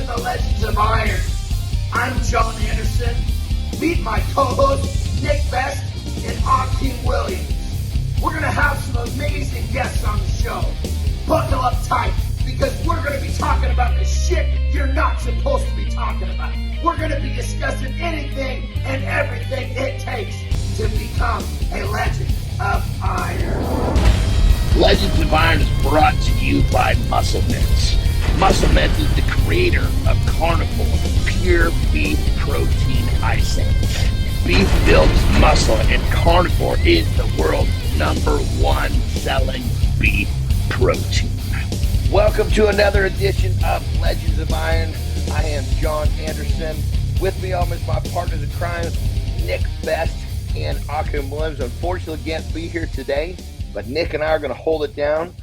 the Legends of Iron. I'm John Anderson. Meet my co-hosts, Nick Best and Akeem Williams. We're going to have some amazing guests on the show. Buckle up tight, because we're going to be talking about the shit you're not supposed to be talking about. We're going to be discussing anything and everything it takes to become a Legend of Iron. Legends of Iron is brought to you by Muscle Mints. Muscle Mints is the creator of Carnivore Pure Beef Protein Icing. Beef builds muscle, and Carnivore is the world's #1 selling beef protein. Welcome to another edition of Legends of Iron. I am John Anderson. With me always my partners in crime, Nick Best and Akeem Williams. Unfortunately, can't be here today, but Nick and I are going to hold it down.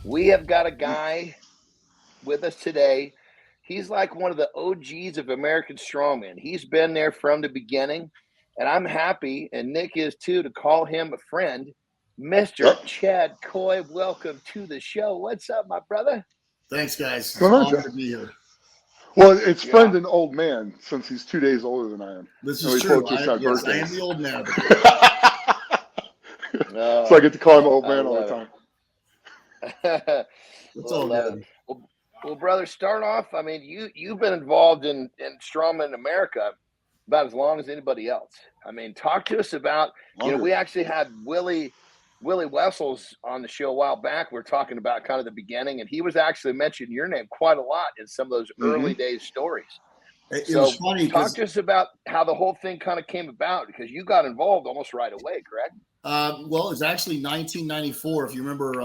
We have got a guy with us today. He's like one of the OGs of American Strongman. He's been there from the beginning, and I'm happy, and Nick is too, to call him a friend. Mr. Chad Coy, welcome to the show. What's up, my brother? Thanks, guys. It's an honor to be here. Well, it's friend and old man, since he's 2 days older than I am. This is true. I am the old man. So I get to call him old man all the time. It's all good. Well, brother, start off. I mean, you've been involved in Strongman in America about as long as anybody else. I mean, talk to us about, we actually had Willie Wessels on the show a while back. We're talking about kind of the beginning, and he was actually mentioning your name quite a lot in some of those early days stories. It was funny. Talk to us about how the whole thing kind of came about, because you got involved almost right away, correct? Well, it was actually 1994, if you remember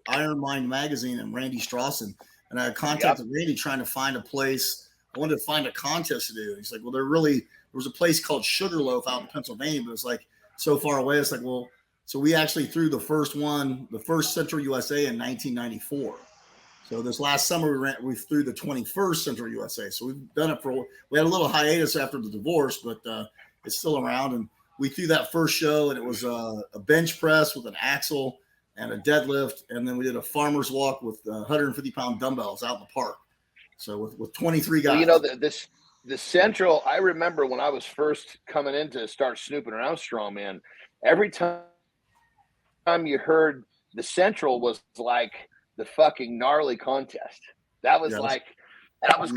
Iron Mind magazine and Randy Strawson. And I contacted Randy trying to find a place. I wanted to find a contest to do. He's like, well, there was a place called Sugarloaf out in Pennsylvania, but it was like so far away. It's like, well, so we actually threw the first Central USA in 1994. So this last summer we threw the 21st Central USA. So we've done it we had a little hiatus after the divorce, but it's still around. And we threw that first show, and it was a bench press with an axle and a deadlift, and then we did a farmer's walk with 150-pound dumbbells out in the park. So with 23 guys. Well, the Central, I remember when I was first coming in to start snooping around Strongman, every time you heard the Central was like the fucking gnarly contest. That was kind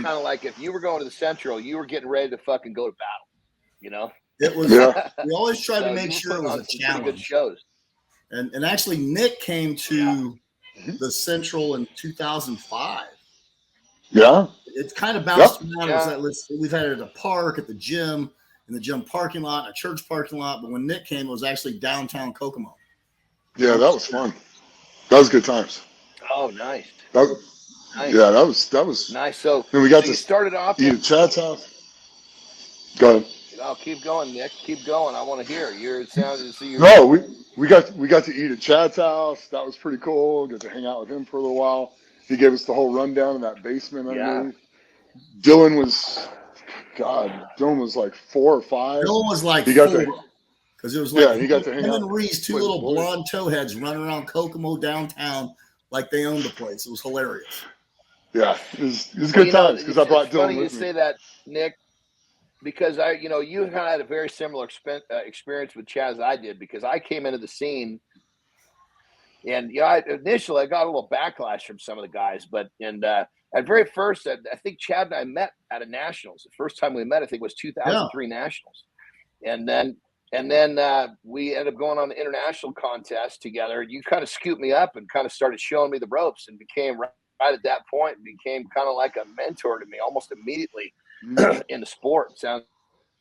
of like if you were going to the Central, you were getting ready to fucking go to battle, It was. We always tried to make sure it was a challenge. Good shows. And actually, Nick came to the Central in 2005. Yeah. It's kind of bounced around. We've had it at a park, at the gym, in the gym parking lot, a church parking lot. But when Nick came, it was actually downtown Kokomo. Yeah, that was fun. That was good times. Oh, nice. Nice. Yeah, that was nice. So then we got to started off eat at Chad's house. Go ahead. Oh, keep going, Nick. Keep going. I want to hear. No, we got to eat at Chad's house. That was pretty cool. Got to hang out with him for a little while. He gave us the whole rundown in that basement. Yeah. Dylan was like 4 or 5. Dylan was like 4. Because it was like he got to hang out. Him and Reese, two little blonde towheads running around Kokomo downtown like they owned the place. It was hilarious. Yeah, it was good times because I brought Dylan funny with you me. say that, Nick, because you kind of had a very similar experience with Chad as I did, because I came into the scene, and initially I got a little backlash from some of the guys, but at very first, I think Chad and I met at a nationals. The first time we met, I think, was 2003 nationals, and then we ended up going on the international contest together. You kind of scooped me up and kind of started showing me the ropes, and became right at that point became kind of like a mentor to me almost immediately in the sport. Sounds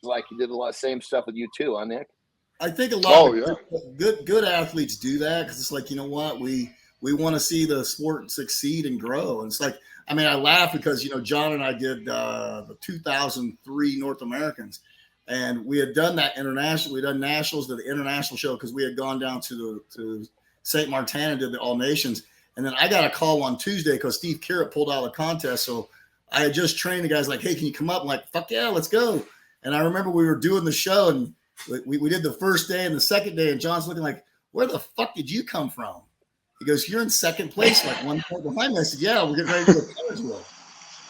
like you did a lot of same stuff with you too, huh, Nick? I think a lot of good athletes do that, because it's like, you know what, we want to see the sport succeed and grow. And it's like, I mean, I laugh because John and I did the 2003 North Americans, and we had done that international. We done nationals to the international show because we had gone down to St. Martin and did the All Nations. And then I got a call on Tuesday because Steve Carrot pulled out of the contest. So I had just trained the guys like, hey, can you come up? I'm like, fuck yeah, let's go. And I remember we were doing the show, and we did the first day and the second day, and John's looking like, where the fuck did you come from? He goes, you're in second place, like 1 point behind me. I said, yeah, we're getting ready to go to Townsville.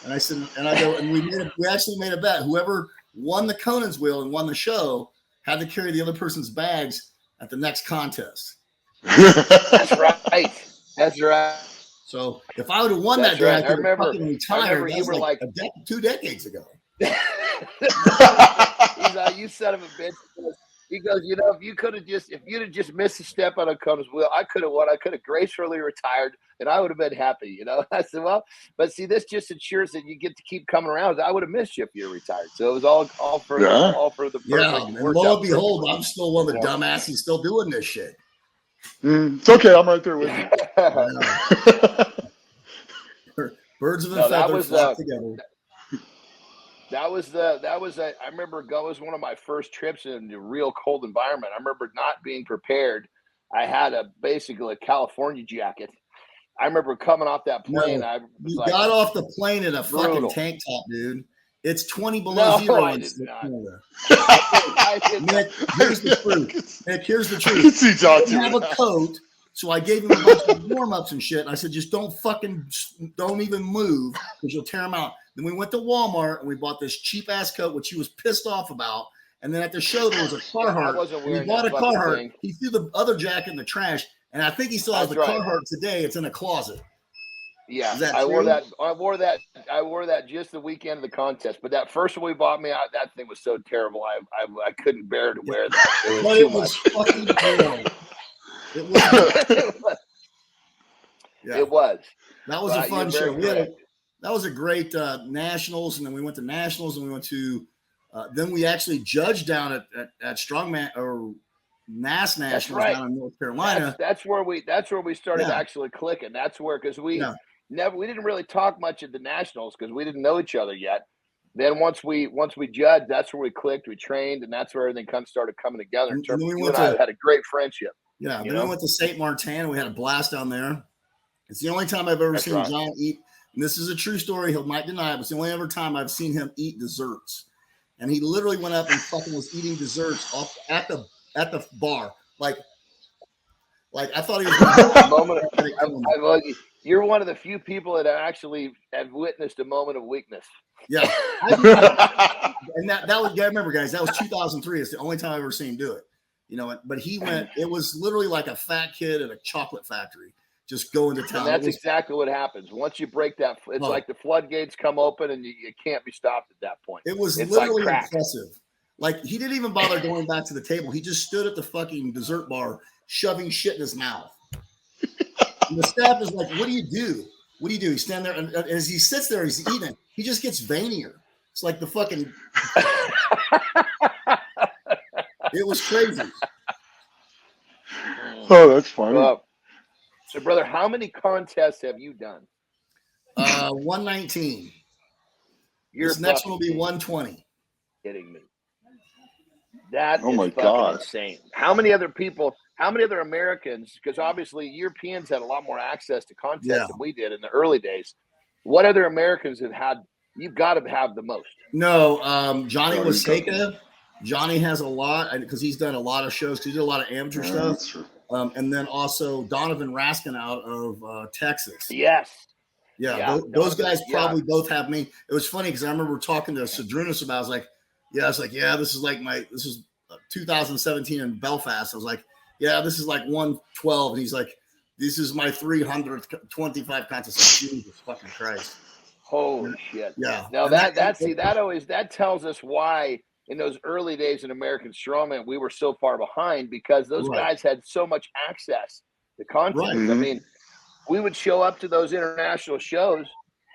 And I said, and I go, and we actually made a bet. Whoever won the Conan's wheel and won the show had to carry the other person's bags at the next contest. That's right. That's right. So if I would have won that day, I could have fucking retired. That was like 2 decades ago. He's like, you son of a bitch. He goes, you know, if you'd have just missed a step on a Conan's wheel, I could have won. I could have gracefully retired, and I would have been happy, you know. I said, well, but see, this just ensures that you get to keep coming around. I would have missed you if you retired. So it was all for the yeah. And lo and behold, I'm still one of the dumbasses still doing this shit. It's okay. I'm right there with you. Birds of a feather flock together. I remember that was one of my first trips in a real cold environment. I remember not being prepared. I had basically a California jacket. I remember coming off that plane. No, you got off the plane in a fucking tank top, dude. It's 20 below zero. I did not. Nick, here's the truth. Nick, here's the truth. I see John. I didn't have a coat, so I gave him a bunch of warm-ups and shit. And I said, just don't even move because you'll tear them out. Then we went to Walmart and we bought this cheap-ass coat, which he was pissed off about. And then at the show, there was a Carhartt. We bought a Carhartt. He threw the other jacket in the trash, and I think he still has the Carhartt today. It's in a closet. Yeah, I wore that just the weekend of the contest. But that first one we bought me out, that thing was so terrible. I couldn't bear to wear that. It was fucking boring. It was. Yeah. It was. That was a fun show. That was a great nationals, and then we went to nationals, and we went to. Then we actually judged down at Strongman or NAS Nationals down in North Carolina. That's where we started actually clicking. That's where because we didn't really talk much at the nationals because we didn't know each other yet. Then once we judged, that's where we clicked. We trained, and that's where everything kind of started coming together. In terms of you and I had a great friendship. Yeah, then we went to St. Martin, and we had a blast down there. It's the only time I've ever seen John eat. And this is a true story. He might deny it, but it's the only ever time I've seen him eat desserts. And he literally went up and fucking was eating desserts off at the bar. Like I thought he was you're one of the few people that actually have witnessed a moment of weakness. Yeah. And that was, remember guys, that was 2003. It's the only time I've ever seen him do it. You know, but he went, it was literally like a fat kid at a chocolate factory. Just go into town. And that's exactly what happens. Once you break that, it's like the floodgates come open and you can't be stopped at that point. It was literally impressive. Like, he didn't even bother going back to the table. He just stood at the fucking dessert bar, shoving shit in his mouth. And the staff is like, what do you do? What do you do? He's standing there, and as he sits there, he's eating. He just gets veinier. It's like the fucking... It was crazy. Oh, that's funny. So, brother, how many contests have you done? 119. This next one will be 120. Kidding me? That is fucking insane. How many other Americans, because obviously Europeans had a lot more access to contests than we did in the early days. What other Americans have had? You've got to have the most. No, Johnny Waseka. Johnny has a lot because he's done a lot of shows. He did a lot of amateur stuff. And then also Donovan Raskin out of Texas. Yes. Yeah, those guys probably both have me. It was funny because I remember talking to Sadrunas about. I was like, this is like this is 2017 in Belfast. I was like, this is like 112, and he's like, this is my 300th 25 contest. Jesus fucking Christ! Holy shit! Yeah. Now that tells us why in those early days in American Strongman we were so far behind because those guys had so much access to content. Right. I mean, we would show up to those international shows,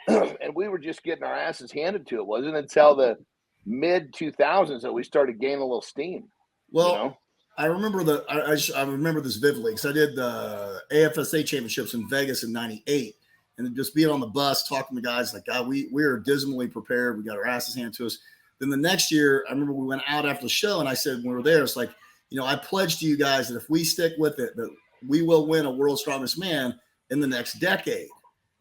and we were just getting our asses handed to it. It wasn't until the mid 2000s that we started gaining a little steam. Well, you know? I remember I remember this vividly because I did the AFSA championships in Vegas in '98, and just being on the bus talking to guys like, God, we are dismally prepared. We got our asses handed to us. Then the next year, I remember we went out after the show, and I said when we were there, it's like, I pledge to you guys that if we stick with it, that we will win a World's Strongest Man in the next decade.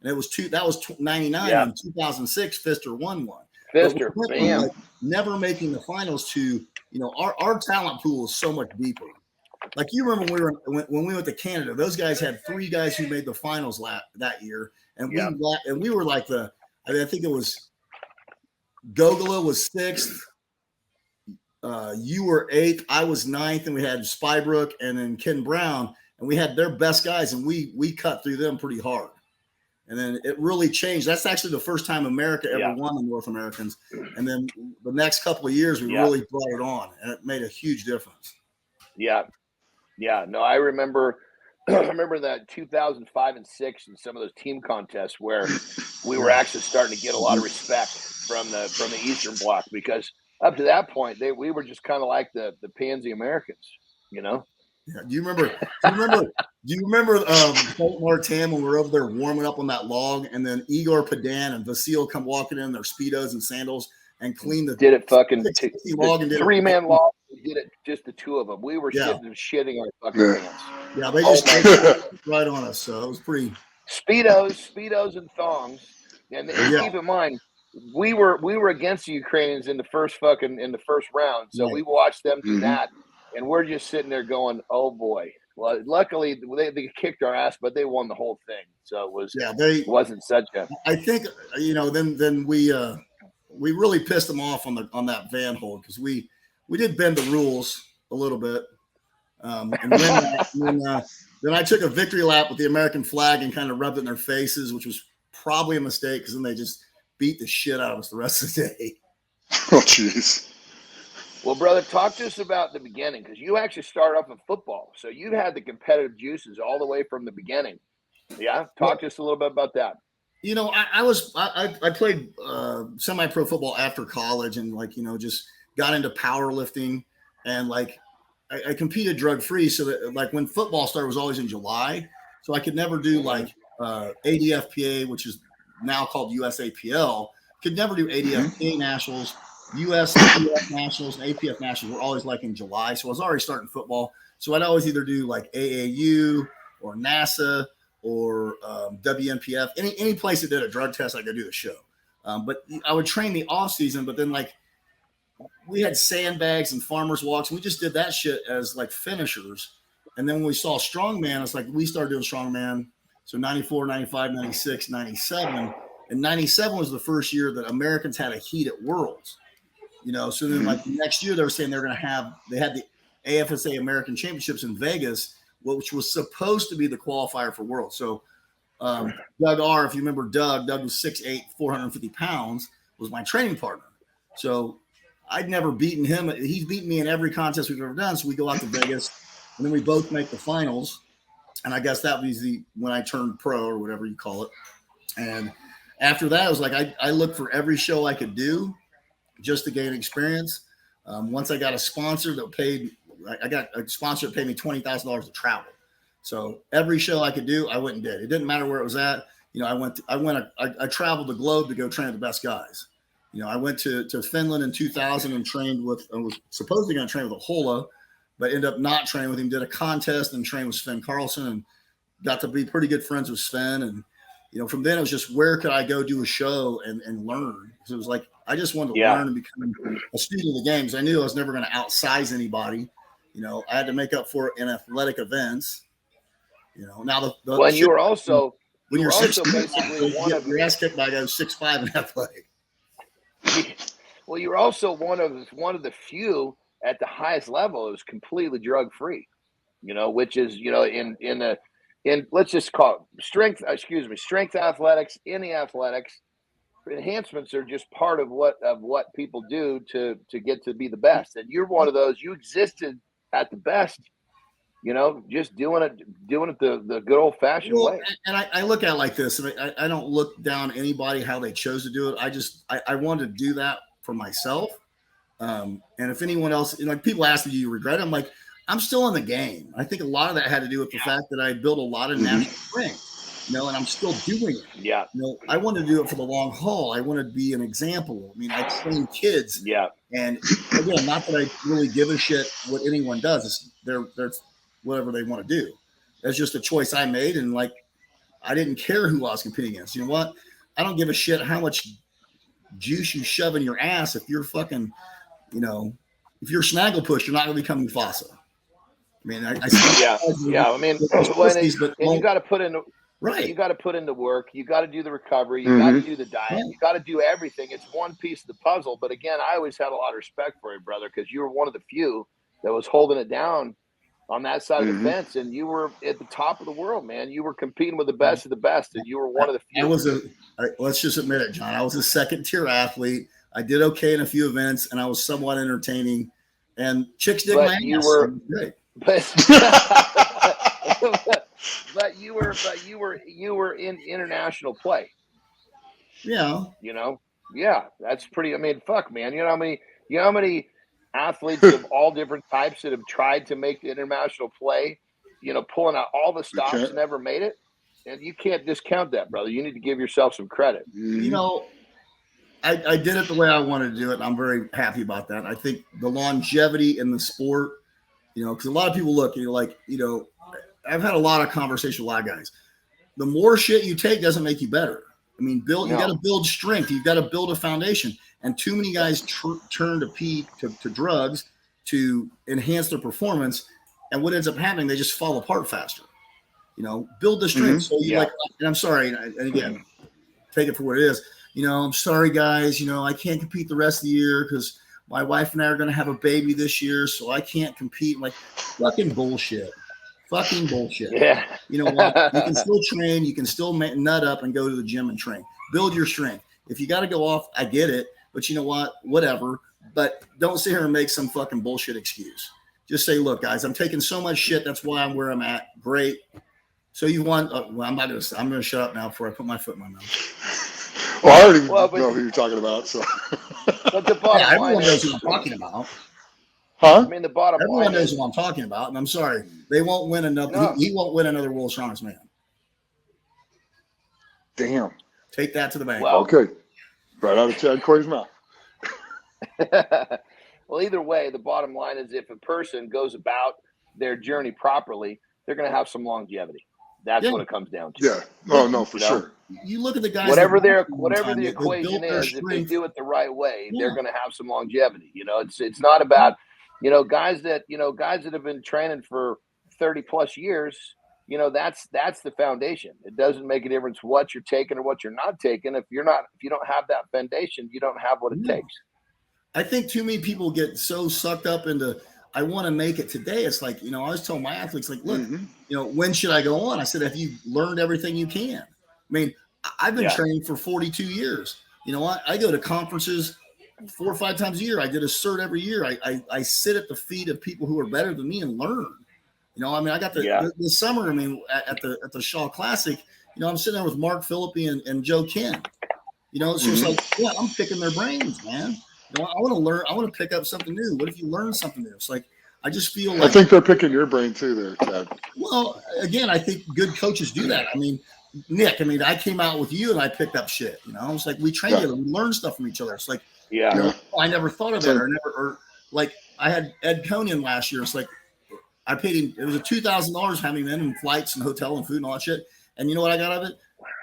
And it was that was 99. Yeah. In 2006, Pfister won one. Pfister, bam. Like, never making the finals to, our talent pool is so much deeper. Like you remember when we went to Canada, those guys had 3 guys who made the finals that year, and we were like I think it was Gogula was 6th. You were 8th. I was 9th, and we had Spybrook and then Ken Brown, and we had their best guys, and we cut through them pretty hard. And then it really changed. That's actually the first time America ever won the North Americans. And then the next couple of years, we really brought it on, and it made a huge difference. Yeah. Yeah. No, I remember that 2005 and 6 and some of those team contests where we were actually starting to get a lot of respect from the Eastern Bloc, because up to that point, we were just kind of like the pansy Americans, you know? Yeah. Do you remember Colt Martin when we were over there warming up on that log, and then Igor Padan and Vasil come walking in their Speedos and sandals and clean the log and 3-man log. We did it just the 2 of them. We were shitting our fucking pants. Yeah, they just right on us. So it was pretty Speedos and thongs. And keep in mind, we were against the Ukrainians in the first round. So we watched them do that. And we're just sitting there going, "Oh boy!" Well, luckily they kicked our ass, but they won the whole thing. So it was wasn't such a. I think then we really pissed them off on that van hold, because we did bend the rules a little bit, and then I took a victory lap with the American flag and kind of rubbed it in their faces, which was probably a mistake, because then they just beat the shit out of us the rest of the day. Oh jeez. Well, brother, talk to us about the beginning, because you actually started off in football. So you've had the competitive juices all the way from the beginning. Yeah? Talk to us a little bit about that. You know, I played semi-pro football after college, and just got into powerlifting, and I competed drug-free, so that when football started, it was always in July. So I could never do ADFPA, which is now called USAPL. Could never do ADFPA nationals. USPF nationals and APF nationals were always in July. So I was already starting football. So I'd always either do AAU or NASA or WNPF, any place that did a drug test, I could do the show. But I would train the off season, but then we had sandbags and farmers walks, and we just did that shit as finishers. And then when we saw Strongman, it's we started doing Strongman. So 94, 95, 96, 97. And 97 was the first year that Americans had a heat at Worlds. So then the next year they were saying they had the AFSA American Championships in Vegas, which was supposed to be the qualifier for Worlds. So Doug R., if you remember Doug was 6'8", 450 pounds, was my training partner. So I'd never beaten him. He's beaten me in every contest we've ever done. So we go out to Vegas, and then we both make the finals. And I guess that was when I turned pro, or whatever you call it. And after that, I was I looked for every show I could do just to gain experience. Once I got a sponsor that paid me $20,000 to travel. So every show I could do, I went and did. It didn't matter where it was at. I traveled the globe to go train with the best guys. I went to Finland in 2000 and I was supposedly going to train with Ahola, but ended up not training with him, did a contest and trained with Sven Carlson, and got to be pretty good friends with Sven. And, from then it was just, where could I go do a show and learn? Because it was I just wanted to learn and become a student of the game, because I knew I was never going to outsize anybody. I had to make up for it in athletic events. Now when you're also basically your ass kicked by a guy who's 6'5" in athletic. Well, you're also one of the few at the highest level is completely drug free. Which is in let's just call it strength athletics. Any athletics enhancements are just part of what people do to get to be the best. And you're one of those. You existed at the best, just doing it the good old fashioned way. And I look at it like this, and I don't look down anybody how they chose to do it. I wanted to do that for myself. And if anyone else, people ask me, do you regret it? I'm I'm still in the game. I think a lot of that had to do with the fact that I built a lot of national strength, and I'm still doing it. Yeah. I wanted to do it for the long haul. I wanted to be an example. I train kids. Yeah. And again, not that I really give a shit what anyone does. It's they're whatever they want to do. That's just a choice I made. And I didn't care who I was competing against. You know what? I don't give a shit how much juice you shove in your ass. If you're fucking, if you're Snagglepuss, you're not going to become Mufasa. I mean, yeah. I mean, and you got to put in Right. You got to put in the work. You got to do the recovery. You got to do the diet. You got to do everything. It's one piece of the puzzle. But again, I always had a lot of respect for you, brother, because you were one of the few that was holding it down on that side of the fence, and you were at the top of the world, man. You were competing with the best of the best, and you were one of the few. Let's just admit it, John. I was a second-tier athlete. I did okay in a few events, and I was somewhat entertaining. And chicks dig my ass. Great. But you were in international play. Yeah. Yeah, that's pretty. I mean, fuck, man. You know how many athletes of all different types that have tried to make the international play, pulling out all the stops, never made it. And you can't discount that, brother. You need to give yourself some credit. I did it the way I wanted to do it, and I'm very happy about that. I think the longevity in the sport, because a lot of people look, I've had a lot of conversation with a lot of guys. The more shit you take doesn't make you better. I mean, you got to build strength. You've got to build a foundation. And too many guys turn to drugs to enhance their performance. And what ends up happening, they just fall apart faster. Build the strength. So and I'm sorry, and again, take it for what it is. I'm sorry, guys. I can't compete the rest of the year because my wife and I are going to have a baby this year, so I can't compete. Like, fucking bullshit. Fucking bullshit. Yeah. You know what? You can still train. You can still nut up and go to the gym and train. Build your strength. If you got to go off, I get it. But you know what? Whatever. But don't sit here and make some fucking bullshit excuse. Just say, look, guys, I'm taking so much shit. That's why I'm where I'm at. Great. So you want? I'm going to shut up now before I put my foot in my mouth. Well, I already know who you're talking about. So. But the bottom line everyone knows who I'm talking about. Huh? I mean, the bottom line. Everyone knows what I'm talking about, and I'm sorry, they won't win another. No. He won't win another World's Strongest Man. Damn. Take that to the bank. Well, okay, right out of Chad Coy's mouth. Well, either way, the bottom line is if a person goes about their journey properly, they're going to have some longevity. That's what it comes down to. Yeah. Oh no, for sure. You look at the guys. Whatever the equation is, if they do it the right way, they're going to have some longevity. It's not about guys that have been training for 30 plus years. That's the foundation. It doesn't make a difference what you're taking or what you're not taking. If you don't have that foundation, you don't have what it takes. I think too many people get so sucked up into, I want to make it today. It's like, I was telling my athletes, like, look, when should I go on? I said, have you learned everything you can? I mean, I've been training for 42 years. You know what? I go to conferences 4 or 5 times a year. I did a cert every year. I sit at the feet of people who are better than me and learn. I got the summer, at the Shaw Classic, I'm sitting there with Mark Philippi and Joe Ken. It's just like, I'm picking their brains, man. I want to learn. I want to pick up something new. What if you learn something new? It's like, I just feel like. I think they're picking your brain too there, Chad. Well, again, I think good coaches do that. Nick, I came out with you and I picked up shit. It's like we train together. We learn stuff from each other. It's like, I never thought of that. I had Ed Conan last year. It's like, I paid him, it was $2,000 having him in flights and hotel and food and all that shit. And you know what I got out of it?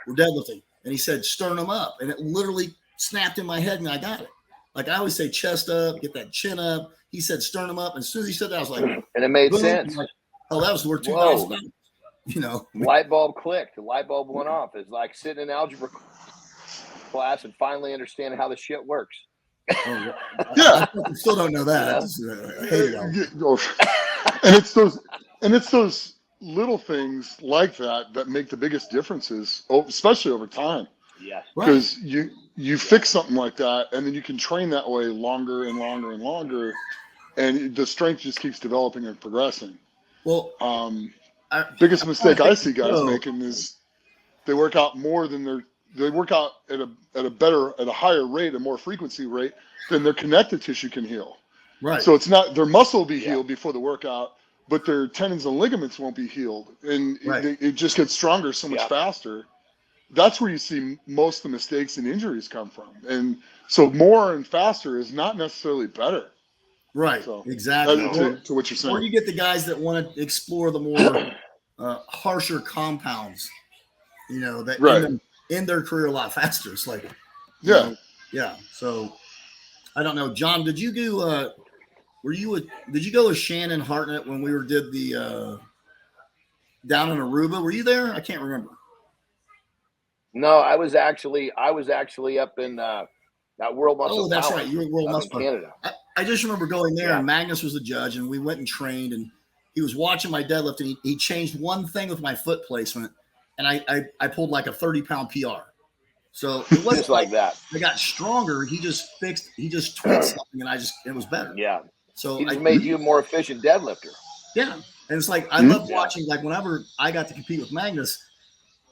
We're deadlifting. And he said, sternum up. And it literally snapped in my head and I got it. Like I always say, chest up, get that chin up. He said sternum up. And as soon as he said that, I was like, and it made sense. Like, oh, that was worth $2,000. Light bulb clicked. The light bulb went off. It's like sitting in algebra class and finally understanding how the shit works. Oh, yeah. I still don't know that. I hate it. And it's those little things like that make the biggest differences, especially over time. Yes. Because you fix something like that, and then you can train that way longer and longer and longer, and the strength just keeps developing and progressing. Well, biggest mistake I see guys making is they work out more than they work out at a higher rate, a more frequency rate than their connective tissue can heal. Right. So it's not their muscle will be healed before the workout, but their tendons and ligaments won't be healed, and it just gets stronger so much faster. That's where you see most of the mistakes and injuries come from. And so more and faster is not necessarily better. Right. So exactly. To what you're saying. Or you get the guys that want to explore the more harsher compounds, that end their career a lot faster. It's like, So I don't know. John, did you do, did you go with Shannon Hartnett when we did the down in Aruba? Were you there? I can't remember. No, I was actually up in that World Muscle Oh, that's Power right. You were World up in Muscle. Canada. I just remember going there, Yeah. and Magnus was the judge, and we went and trained, and he was watching my deadlift, and he changed one thing with my foot placement, and I pulled like a 30-pound PR. So it wasn't Just like that. I got stronger. He just tweaked something, and it was better. Yeah. So He just made you a more efficient deadlifter. Yeah. And it's like, I love watching, like whenever I got to compete with Magnus,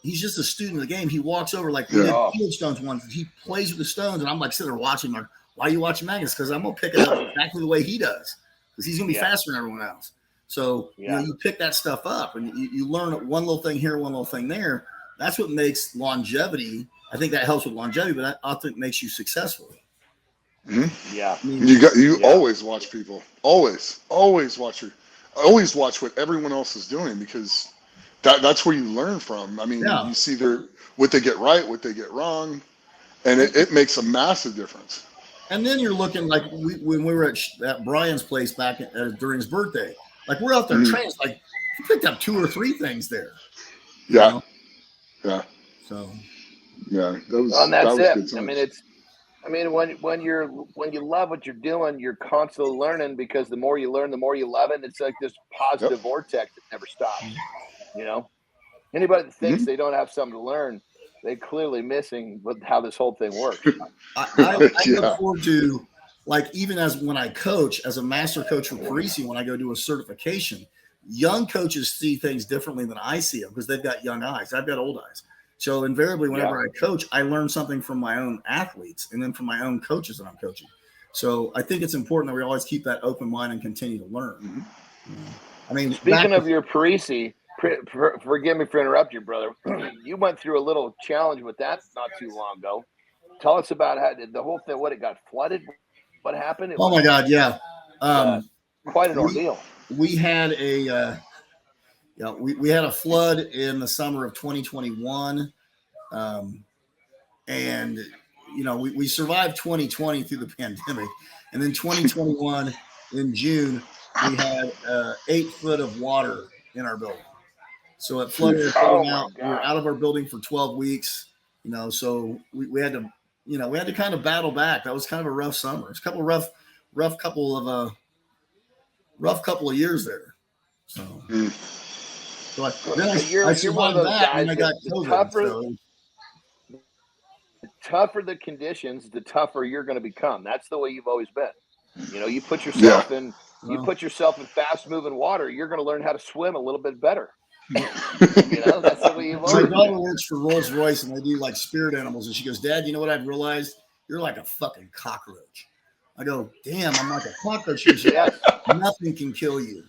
he's just a student of the game. He walks over, like we did field stones once. He plays with the stones, and I'm like sitting there watching, like, why are you watching Magnus? Because I'm going to pick it up exactly the way he does, because he's going to be faster than everyone else. So, you pick that stuff up, and you learn one little thing here, one little thing there. That's what makes longevity. I think that helps with longevity, but I think it makes you successful. Mm-hmm. Yeah. I mean, you always watch people. Always watch what everyone else is doing, because that's where you learn from. I mean, you see what they get right, what they get wrong, and it makes a massive difference. And then you're looking like when we were at Brian's place back during his birthday, like we're out there training, like he picked up 2 or 3 things there. Yeah. You know? Yeah. So. Yeah. That's it. I mean, when you love what you're doing, you're constantly learning, because the more you learn, the more you love it. And it's like this positive vortex that never stops. You know, anybody that thinks they don't have something to learn, they're clearly missing how this whole thing works. I look forward to, like, even when I coach as a master coach for Parisi, when I go do a certification, young coaches see things differently than I see them, because they've got young eyes. I've got old eyes. So invariably, whenever I coach, I learn something from my own athletes and then from my own coaches that I'm coaching. So I think it's important that we always keep that open mind and continue to learn. I mean, speaking of your Parisi, forgive me for interrupting you, brother. You went through a little challenge with that not too long ago. Tell us about how the whole thing. What, it got flooded? What happened? Oh my God, yeah. Quite an ordeal. We had we had a flood in the summer of 2021, and we survived 2020 through the pandemic, and then 2021 in June we had 8 foot of water in our building. So it flooded out. We were out of our building for 12 weeks. So we had to kind of battle back. That was kind of a rough summer. It's a couple rough couple of years there. So. So I survived that, and I got COVID. The tougher the conditions, the tougher you're going to become. That's the way you've always been. You put yourself in fast-moving water, you're going to learn how to swim a little bit better. That's the way you've always been. My daughter works for Rolls Royce, and they do like spirit animals, and she goes, "Dad, you know what I've realized? You're like a fucking cockroach." I go, "Damn, I'm like a cockroach." She goes, "Nothing can kill you.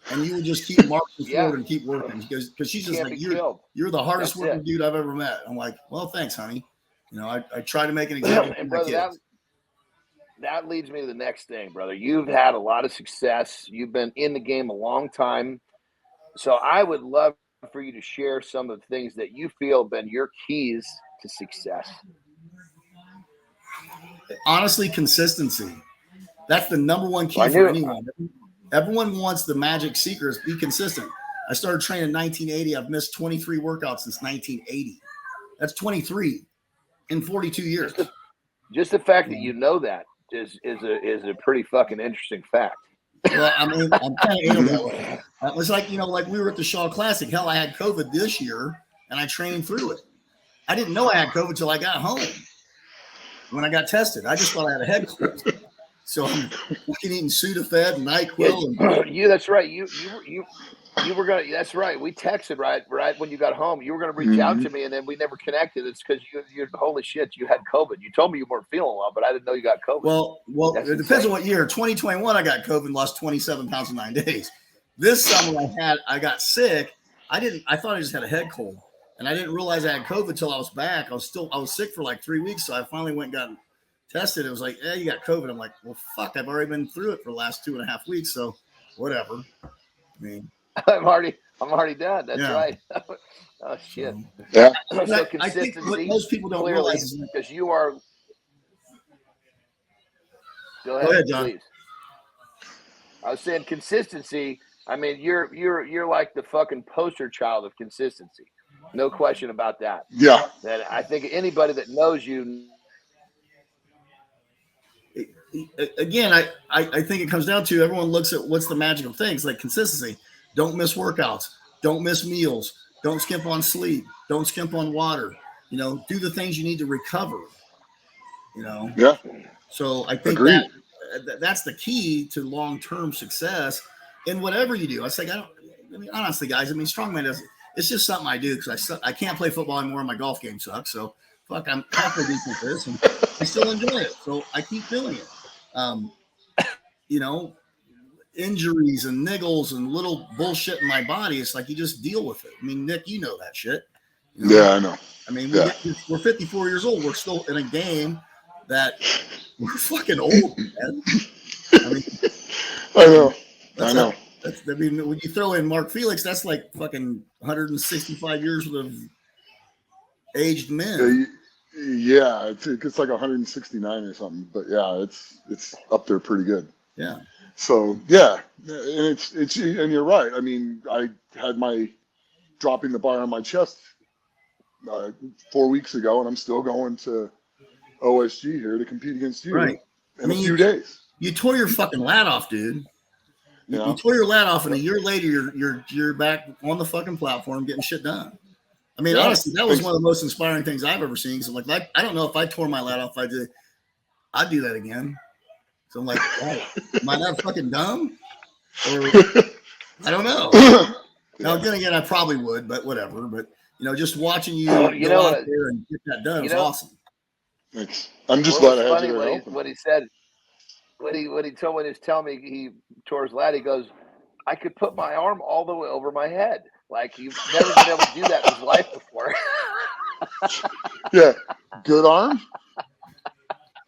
And you would just keep marching forward and keep working." Because she's just like, you're the hardest working dude I've ever met. I'm like, well, thanks, honey. I try to make an example and brother, that leads me to the next thing, brother. You've had a lot of success. You've been in the game a long time. So I would love for you to share some of the things that you feel have been your keys to success. Honestly, consistency. That's the number one key for anyone. Everyone wants the magic secrets. Be consistent. I started training in 1980. I've missed 23 workouts since 1980. That's 23 in 42 years. Just the fact that you know that is a pretty fucking interesting fact. Well, I mean, I'm kind of in that way. It was like, like we were at the Shaw Classic. Hell, I had COVID this year, and I trained through it. I didn't know I had COVID till I got home when I got tested. I just thought I had a head cold. So I'm fucking eating Sudafed and NyQuil. That's right. You were gonna. That's right. We texted right when you got home. You were gonna reach out to me, and then we never connected. It's because you holy shit, you had COVID. You told me you weren't feeling well, but I didn't know you got COVID. Well, it depends on what year. 2021, I got COVID and lost 27 pounds in 9 days. This summer, I got sick. I thought I just had a head cold, and I didn't realize I had COVID until I was back. I was sick for like 3 weeks, so I finally went and got tested. It was like, you got COVID. I'm like, well, fuck, I've already been through it for the last 2.5 weeks, so whatever. I mean, I'm already done. That's right. Oh shit. Yeah. So consistency. I think what most people don't realize is because you are. Go ahead, John. Please. I was saying consistency. I mean, you're like the fucking poster child of consistency. No question about that. Yeah. And I think anybody that knows you. Again, I think it comes down to everyone looks at what's the magical things, like consistency. Don't miss workouts. Don't miss meals. Don't skimp on sleep. Don't skimp on water. You know, do the things you need to recover. You know? Yeah. So I think that's the key to long-term success in whatever you do. Honestly, guys, strongman doesn't. It's just something I do because I can't play football anymore and my golf game sucks. So fuck, I'm halfway decent at this and I still enjoy it. So I keep doing it. You know, injuries and niggles and little bullshit in my body. It's like you just deal with it. I mean, Nick, you know that shit. You know? Yeah, I know. I mean, we're 54 years old. We're still in a game that we're fucking old, man. I mean, I know. When you throw in Mark Felix, that's like fucking 165 years worth of aged men. Yeah, it's like 169 or something. But yeah, it's up there pretty good. Yeah. So yeah, and it's and you're right. I mean, I had my dropping the bar on my chest 4 weeks ago, and I'm still going to OSG here to compete against you in a few days. You tore your fucking lat off, dude. Yeah. You tore your lat off, and a year later, you're back on the fucking platform getting shit done. I mean, honestly, that was one of the most inspiring things I've ever seen. So, like, I don't know if I tore my lat off, I'd do that again. So I'm like, wow, am I that fucking dumb? Or I don't know. Now, then again, I probably would, but whatever. But just watching you go out there and get that done was awesome. Thanks. I'm just glad I had you there. What he said. When he was telling me he tore his lat, he goes, I could put my arm all the way over my head. Like, you've never been able to do that in his life before. Yeah. Good arm,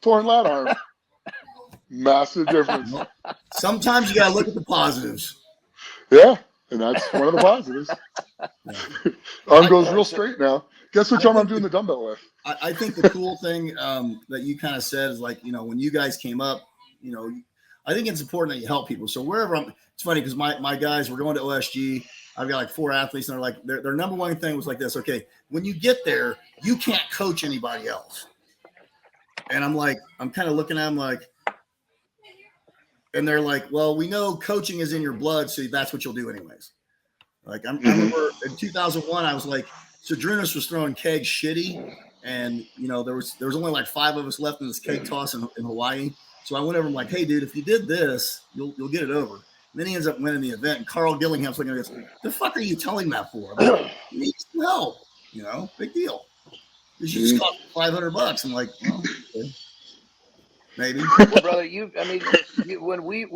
torn lat arm. Massive difference. Sometimes you got to look at the positives. Yeah. And that's one of the positives. Arm goes real straight now. Guess which arm I'm doing the dumbbell with. I think the cool thing that you kind of said is like, when you guys came up, I think it's important that you help people. So wherever it's funny because my guys were going to OSG. I've got like 4 athletes and they're like, their number one thing was like this. Okay, when you get there, you can't coach anybody else. And I'm kind of looking at them like, and they're like, well, we know coaching is in your blood, so that's what you'll do anyways. Like I remember in 2001, I was like, Sadrunas was throwing kegs shitty, and there was only like 5 of us left in this keg toss in Hawaii. So I went over and I'm like, hey, dude, if you did this, you'll get it over. And then he ends up winning the event. And Carl Gillingham's looking at us, the fuck are you telling that for? Like, you need some help, big deal. You just cost $500. I'm like, well, okay. Maybe. Well, brother, when we've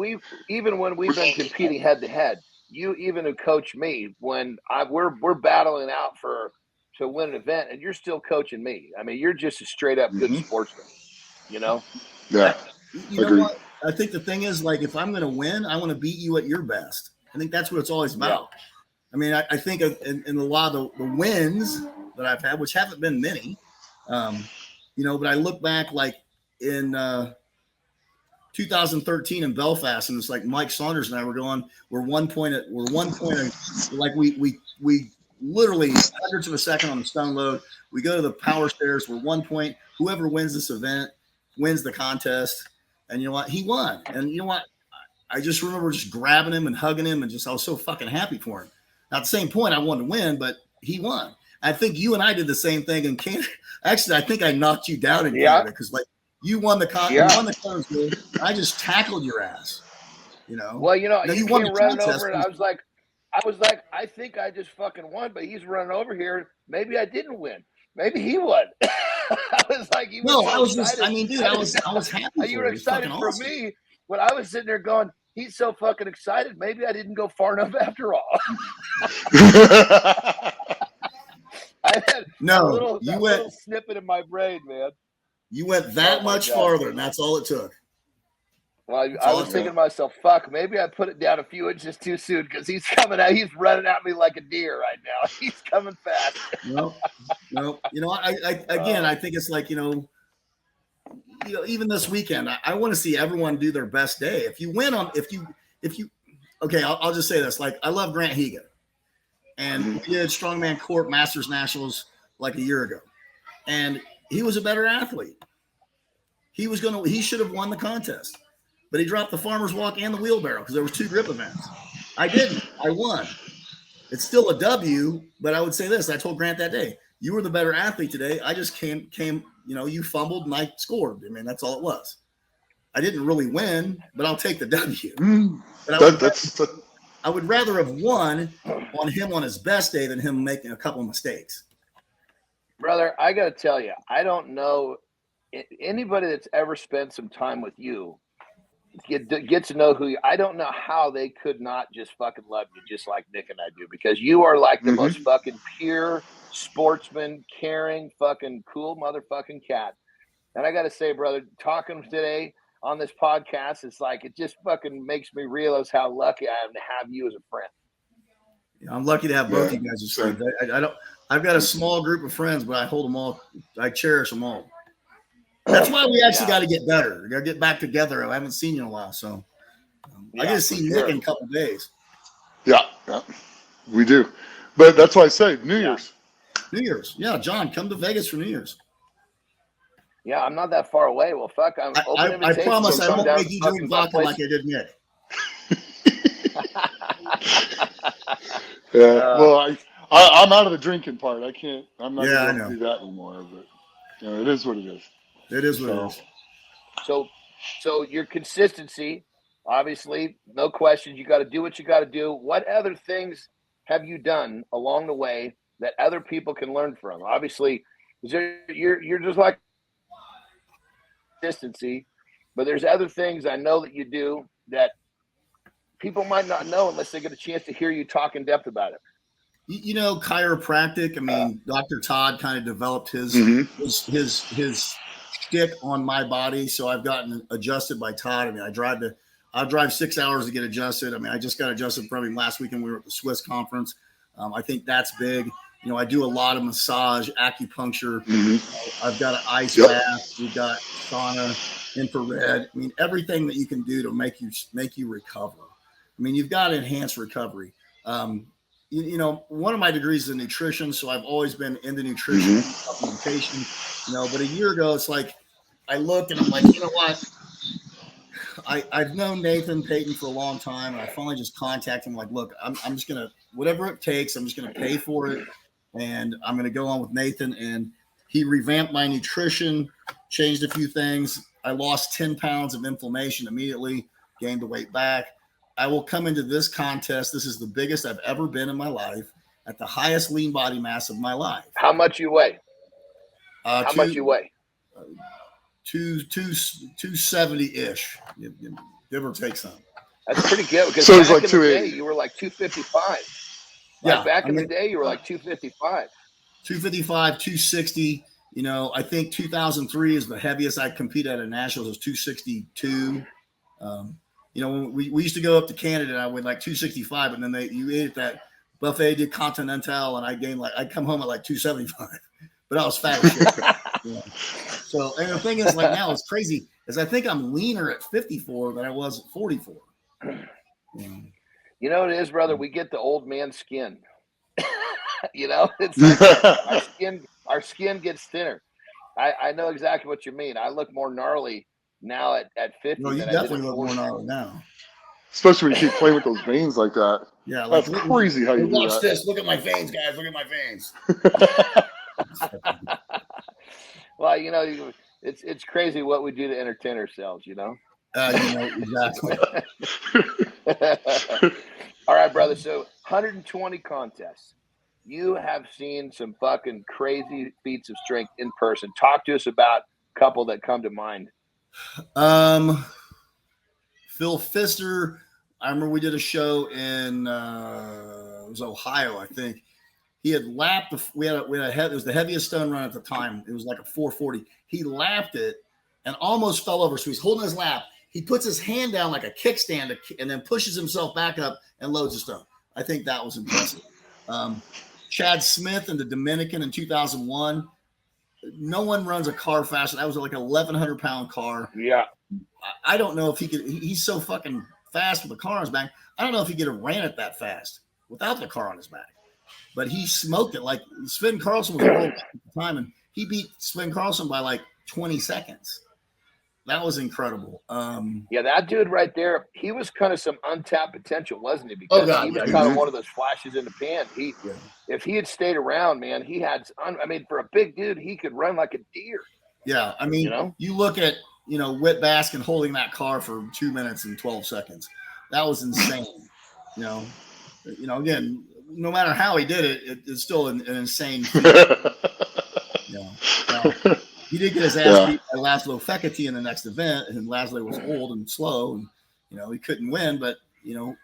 been competing head to head, you even have coached me when we're battling out to win an event, and you're still coaching me. I mean, you're just a straight up good sportsman, Yeah. You know what? I think the thing is, like, if I'm going to win, I want to beat you at your best. I think that's what it's always about. Yeah. I mean, I think in a lot of the wins that I've had, which haven't been many, but I look back like in 2013 in Belfast, and it's like Mike Saunders and I we're one point, like we literally hundredths of a second on the stone load. We go to the power stairs. We're 1 point. Whoever wins this event wins the contest. And you know what? He won. And you know what? I just remember just grabbing him and hugging him, and I was so fucking happy for him. Now, at the same point, I wanted to win, but he won. I think you and I did the same thing in Canada. Actually, I think I knocked you down in Canada because, like, you won the contest. I just tackled your ass. Well, you won the running over, and I was like, I think I just fucking won, but he's running over here. Maybe I didn't win. Maybe he won. I was like, I was happy. You were excited for awesome. Me when I was sitting there going, he's so fucking excited. Maybe I didn't go far enough after all. I had a little snippet in my brain, man. You went that much farther, and that's all it took. Well, I was thinking to myself, fuck, maybe I put it down a few inches too soon because he's coming out. He's running at me like a deer right now. He's coming fast. No. I think it's like, even this weekend, I want to see everyone do their best day. If you win okay, I'll just say this. Like, I love Grant Higa. And we did Strongman Court Masters Nationals like a year ago. And he was a better athlete. He should have won the contest. But he dropped the farmer's walk and the wheelbarrow because there was 2 grip events. I didn't. I won. It's still a W, but I would say this. I told Grant that day, you were the better athlete today. I just came, you fumbled and I scored. I mean, that's all it was. I didn't really win, but I'll take the W. But I would rather have won on him on his best day than him making a couple of mistakes. Brother, I got to tell you, I don't know anybody that's ever spent some time with you get to know who you. I don't know how they could not just fucking love you just like Nick and I do, because you are like the most fucking pure sportsman, caring, fucking cool motherfucking cat. And I got to say, brother, talking today on this podcast, it's like it just fucking makes me realize how lucky I am to have you as a friend. Yeah, I'm lucky to have both you guys as friends. I've got a small group of friends, but I hold them all. I cherish them all. That's why we actually got to get better. We got to get back together. I haven't seen you in a while, so I get to see Nick in a couple of days. Yeah, we do. But that's why I say New Year's. New Year's. Yeah, John, come to Vegas for New Year's. Yeah, I'm not that far away. Well, fuck, I promise I won't make you drink vodka like I did Nick. Well, I'm out of the drinking part. I'm not going to do that anymore. But it is what it is. It is what it is. So your consistency, obviously, no questions. You got to do what you got to do. What other things have you done along the way that other people can learn from? Obviously, you're just like consistency, but there's other things I know that you do that people might not know unless they get a chance to hear you talk in depth about it. Chiropractic. I mean, Dr. Todd kind of developed his stick on my body, so I've gotten adjusted by Todd. I mean, I drive 6 hours to get adjusted. I mean, I just got adjusted probably last weekend. We were at the Swiss conference. I think that's big. I do a lot of massage, acupuncture. I've got an ice bath. We've got sauna, infrared. I mean, everything that you can do to make you recover. I mean, you've got enhanced recovery. One of my degrees is in nutrition, so I've always been into nutrition, supplementation. But a year ago, it's like I looked and I'm like, you know what? I've known Nathan Payton for a long time, and I finally just contacted him. Like, look, I'm just gonna whatever it takes. I'm just gonna pay for it, and I'm gonna go on with Nathan. And he revamped my nutrition, changed a few things. I lost 10 pounds of inflammation immediately, gained the weight back. I will come into this contest. This is the biggest I've ever been in my life, at the highest lean body mass of my life. How much you weigh? How much you weigh? 270-ish, give or take some. That's pretty good. Because so back like in the day, you were like 255. Back in the day, you were like 255. 255, 260. I think 2003 is the heaviest I competed at a nationals. It was 262. When we used to go up to Canada, and I weighed like 265, and then you ate at that buffet de Continental, and I'd come home at like 275, but I was fat as shit. So, and the thing is, like now it's crazy, is I think I'm leaner at 54 than I was at 44. You know what it is, brother? We get the old man skin. It's like our skin gets thinner. I know exactly what you mean. I look more gnarly now at 50. No, you definitely look more gnarly now. Especially when you keep playing with those veins like that. Yeah, that's crazy how you do that. Watch this. Look at my veins, guys. Look at my veins. Well, it's crazy what we do to entertain ourselves, Exactly. All right, brother. So 120 contests. You have seen some fucking crazy feats of strength in person. Talk to us about a couple that come to mind. Phil Pfister. I remember we did a show in it was Ohio, I think. He had lapped. It was the heaviest stone run at the time. It was like a 440. He lapped it and almost fell over. So he's holding his lap. He puts his hand down like a kickstand and then pushes himself back up and loads the stone. I think that was impressive. Chad Smith in the Dominican in 2001. No one runs a car faster. That was like an 1,100 pound car. Yeah. I don't know if he could. He's so fucking fast with the car on his back. I don't know if he could have ran it that fast without the car on his back. but he smoked it. Like Sven Carlson was world at the time, and he beat Sven Carlson by like 20 seconds. That was incredible. Yeah, that dude right there, he was kind of some untapped potential, wasn't he? Because he was kind of one of those flashes in the pan. If he had stayed around, man, he had. I mean, for a big dude, he could run like a deer. Yeah, I mean, you look at Whit Baskin holding that car for 2 minutes and 12 seconds. That was insane. Again, no matter how he did it, it's still an insane feat. He did get his ass beat by Laszlo Fekete in the next event, and Laszlo was old and slow, and he couldn't win. But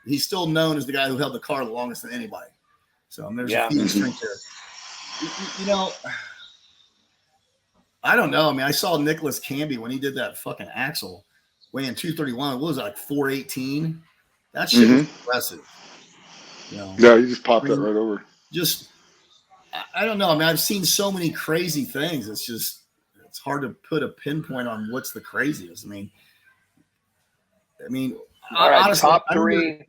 he's still known as the guy who held the car the longest than anybody. So there's a feat of strength there. I don't know. I mean, I saw Nicholas Camby when he did that fucking axle weighing 231. What was it, like 418? That shit was impressive. Yeah, he just popped that right over. I don't know. I mean, I've seen so many crazy things. It's hard to put a pinpoint on what's the craziest. I mean, all right, honestly,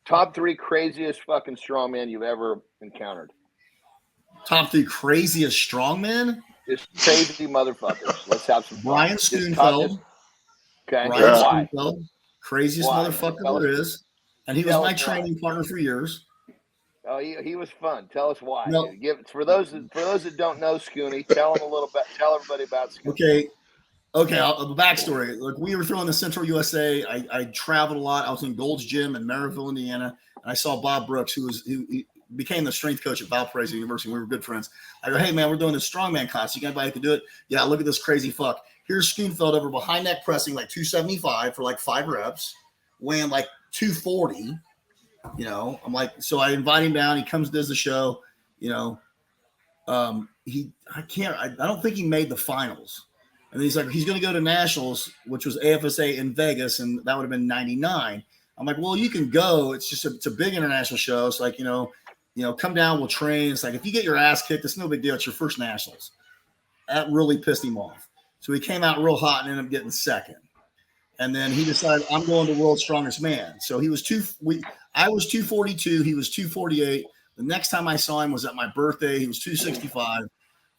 top three craziest fucking strongman you've ever encountered. Top three craziest strongmen? Just crazy motherfuckers. Let's have some fun. Brian Schoenfeld. Okay. Brian Schoenfeld. Craziest motherfucker there is. And he was my training partner for years. Oh, he was fun. Tell us why. No. For those that don't know Scooney, tell everybody about Scooney. Okay. The backstory. Look, we were throwing the Central USA. I traveled a lot. I was in Gold's Gym in Maryville, Indiana, and I saw Bob Brooks, who became the strength coach at Valparaiso University. We were good friends. I go, hey man, we're doing this strongman class. You got anybody who can do it? Yeah, look at this crazy fuck. Here's Schoenfeld over behind neck pressing like 275 for like 5 reps, weighing like 240. I'm like, so I invite him down. He comes, does the show. I don't think he made the finals. And he's like, he's going to go to nationals, which was AFSA in Vegas, and that would have been 99. I'm like, well, you can go. It's just it's a big international show. It's like, come down, we'll train. It's like, if you get your ass kicked, it's no big deal. It's your first nationals. That really pissed him off. So he came out real hot and ended up getting second. And then he decided, I'm going to World's Strongest Man. So I was 242. He was 248. The next time I saw him was at my birthday. He was 265.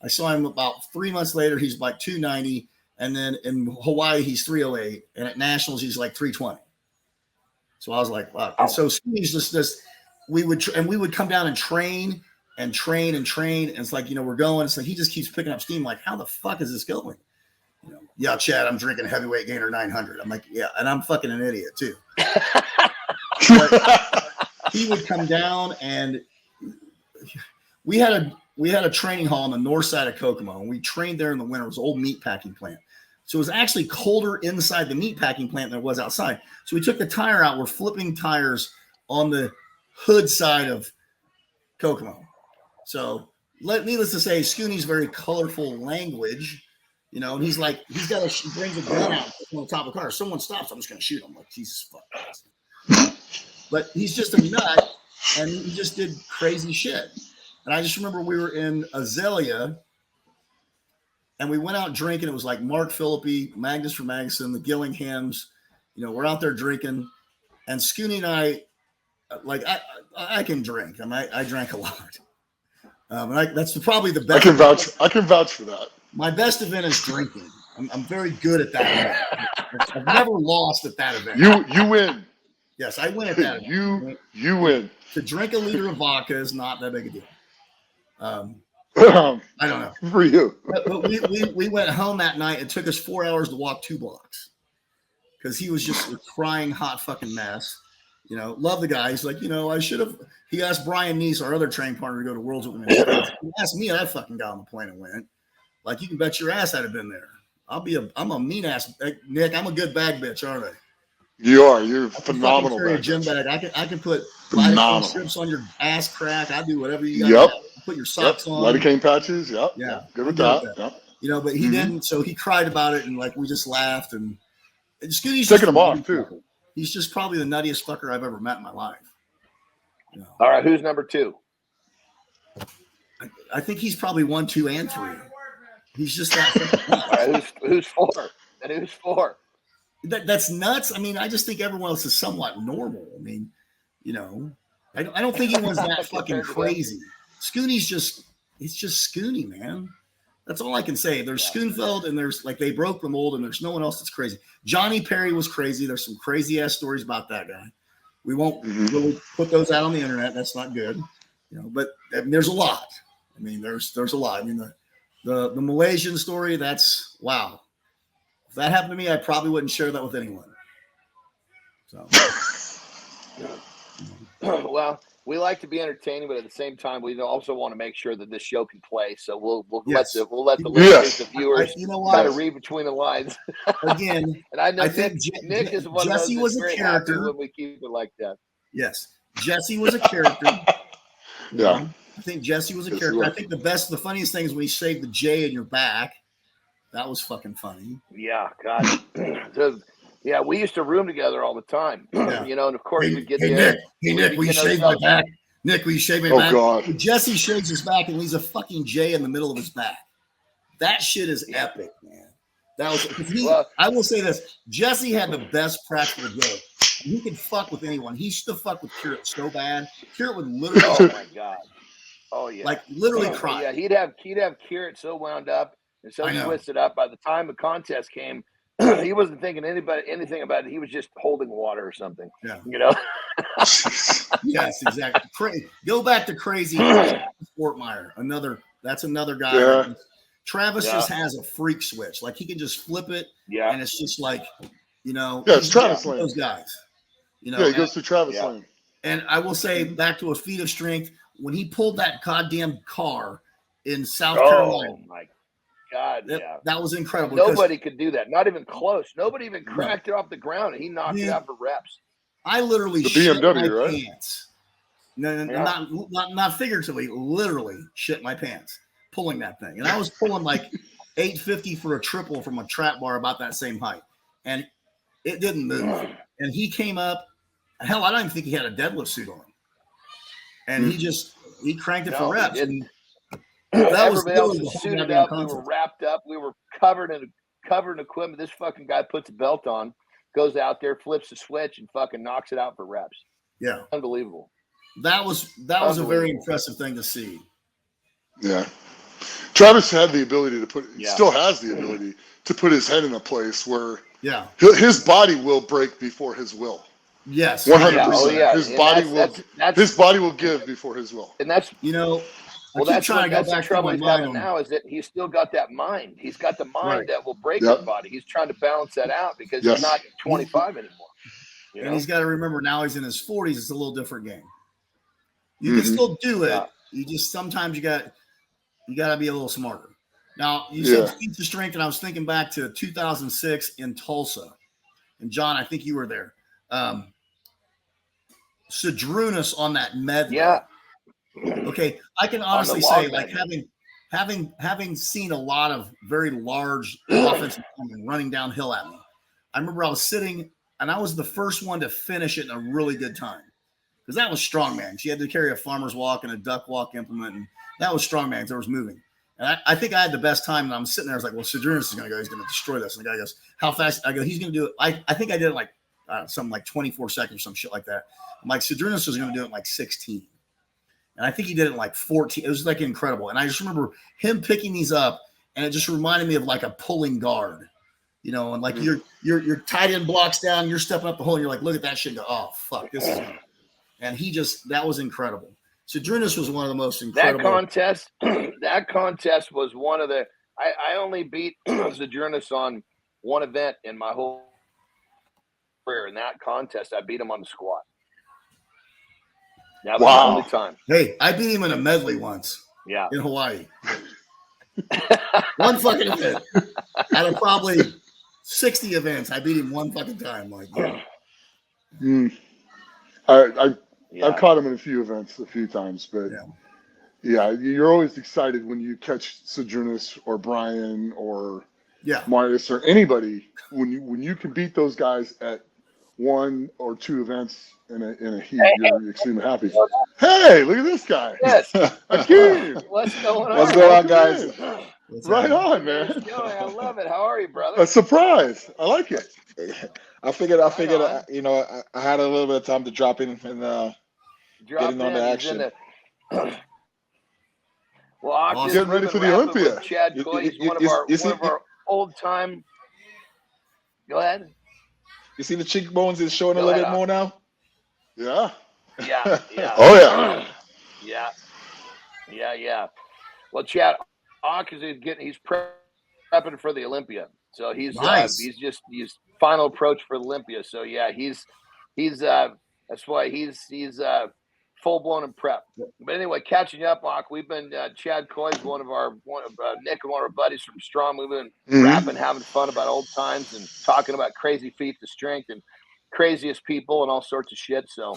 I saw him about 3 months later. He's like 290. And then in Hawaii, he's 308. And at nationals, he's like 320. So I was like, wow. And so he's just we would come down and train. And it's like, we're going. It's like he just keeps picking up steam. Like, how the fuck is this going? Yeah, Chad, I'm drinking heavyweight gainer 900. I'm like, yeah, and I'm fucking an idiot too. He would come down, and we had a training hall on the north side of Kokomo, and we trained there in the winter. It was an old meat packing plant. So it was actually colder inside the meat packing plant than it was outside. So we took the tire out. We're flipping tires on the hood side of Kokomo. So needless to say, Scooney's very colorful language. And he's like, he brings a gun out on the top of the car. If someone stops, I'm just going to shoot him. Like, Jesus fuck. But he's just a nut, and he just did crazy shit. And I just remember we were in Azalea, and we went out drinking. It was like Mark Philippi, Magnus from Magnuson, the Gillinghams. We're out there drinking. And Scooney and I can drink. I drank a lot. And that's probably the best. I can vouch for that. My best event is drinking. I'm very good at that event. I've never lost at that event. You win. Yes, I win at that event. You win. To drink a liter of vodka is not that big a deal. I don't know. For you. But we went home that night. It took us 4 hours to walk 2 blocks because he was just a crying hot fucking mess. Love the guy. He's like, I should have. He asked Brian Neese, our other training partner, to go to Worlds with me. He asked me, I fucking got on the plane and went. Like, you can bet your ass I'd have been there. I'm a mean ass, Nick. I'm a good bag bitch, aren't I? You are. You're phenomenal. I can gym bag. I can put strips on your ass crack. I do whatever you got. Yep. Put your socks on. Lidocaine patches. Yep. Yeah. Good with that. Yep. But he didn't. So he cried about it, and like we just laughed. And Scooney's taking him off too. He's just probably the nuttiest fucker I've ever met in my life. All right, who's number 2? I think he's probably 1, 2, and 3. He's just that. All right, who's 4? And who's 4? That's nuts. I mean, I just think everyone else is somewhat normal. I mean, I don't think anyone's that fucking Compared to him. crazy. Scooney's it's just Scooney, man. That's all I can say. There's Schoenfeld and there's like they broke the mold and there's no one else that's crazy. Johnny Perry was crazy. There's some crazy ass stories about that guy. We won't really put those out on the internet. That's not good, you know. But I mean, there's a lot. I mean, there's a lot. I mean, the Malaysian story. That's wow. If that happened to me, I probably wouldn't share that with anyone. So. Well, we like to be entertaining, but at the same time, we also want to make sure that this show can play. So we'll let the listeners, the viewers, kind of read between the lines. Again, and I know think Nick is one Jesse of those was that's a very character. happy when we keep it like that. Yes, Jesse was a character. Yeah, I think Jesse was a character. I think the funniest thing is when he shaved the J in your back. That was fucking funny. Yeah, God. Yeah, we used to room together all the time. Yeah. You know, and of course we get hey, there. Nick, will you shave my back? Nick, will you shave my back? Oh, God. Jesse shaves his back and leaves a fucking J in the middle of his back. That shit is epic, man. That was I will say this. Jesse had the best practical joke. He could fuck with anyone. He used to fuck with Carrot so bad. Carrot would literally Oh my God. Oh yeah. like literally cry. Yeah, he'd have Carrot so wound up and so twisted up. By the time the contest came, he wasn't thinking anything about it. He was just holding water or something. Yeah. You know? Yes, exactly. Go back to crazy Fortmeyer. That's another guy. Yeah. Travis just has a freak switch. Like he can just flip it. Yeah. And it's just like, you know. Yeah, it's Travis Lane. Those guys. You know. Yeah, he goes to Travis Lane. And I will say back to a feat of strength, when he pulled that goddamn car in South Carolina. Oh my God, that was incredible. Nobody could do that. Not even close. Nobody even cracked it off the ground. And he knocked it out for reps. I literally shit my pants. No, not figuratively, literally shit my pants pulling that thing. And I was pulling like 850 for a triple from a trap bar about that same height. And it didn't move. And he came up. Hell, I don't even think he had a deadlift suit on. And he cranked it for reps. And that was everybody else was suited up. We were wrapped up. We were covered in equipment. This fucking guy puts a belt on, goes out there, flips the switch, and fucking knocks it out for reps. Yeah, unbelievable. That was a very impressive thing to see. Yeah, Travis had the ability to still has the ability to put his head in a place where his body will break before his will. Yes, 100%. His body will give before his will. And that's Well, that's the trouble he's having now is that he's still got that mind. He's got the mind that will break his body. He's trying to balance that out because he's not 25 anymore. You know? And he's got to remember now he's in his 40s. It's a little different game. You can still do it. You just sometimes you got to be a little smarter. Now you said feats of strength, and I was thinking back to 2006 in Tulsa. And John, I think you were there. Sedrunas on that medley. Yeah. Okay, I can honestly say, like having seen a lot of very large offensive linemen running downhill at me. I remember I was sitting, and I was the first one to finish it in a really good time because that was strongman. She had to carry a farmer's walk and a duck walk implement, and that was strongman. There was moving, and I think I had the best time. And I'm sitting there, I was like, "Well, Sedrunas is going to go. He's going to destroy this." And the guy goes, "How fast?" I go, "He's going to do it." I think I did it like something like 24 seconds or some shit like that. I'm like, Sedrunas was going to do it in like 16. And I think he did it in like 14. It was like incredible. And I just remember him picking these up, and it just reminded me of like a pulling guard, you know, and like you're tight end blocks down, you're stepping up the hole, and you're like, look at that shit and go, oh fuck, this is good. And that was incredible. Sedrunas was one of the most incredible. That contest was one of the I only beat Sedrunas on one event in my whole career. In that contest, I beat him on the squat. That was the only time. Hey, I beat him in a medley once. Yeah. In Hawaii. One fucking event. Out of probably 60 events, I beat him one fucking time. Like, I've caught him in a few events a few times, but you're always excited when you catch Sedrunas or Brian or Marius or anybody when you can beat those guys at one or two events in a heat. You're extremely happy. Hey, look at this guy. Yes. Akeem. What's going on? What's going on, guys? Right on, man. I love it. How are you, brother? A surprise. I like it. I figured, you know, I had a little bit of time to drop in Getting on the action. Well, Awesome. Getting ready for the Olympia. Chad Coy, he's one of our old time. Go ahead. You see the cheekbones is showing a little bit more now? Yeah. Yeah. Oh, yeah. Yeah. Well, Chad, he's prepping for the Olympia. So he's Nice. he's final approach for Olympia. So yeah, he's that's why he's full blown in prep. But anyway, catching up, we've been Chad Coy's one of Nick and one of our buddies from Strong. We've been rapping, having fun about old times and talking about crazy feats of strength and craziest people and all sorts of shit. So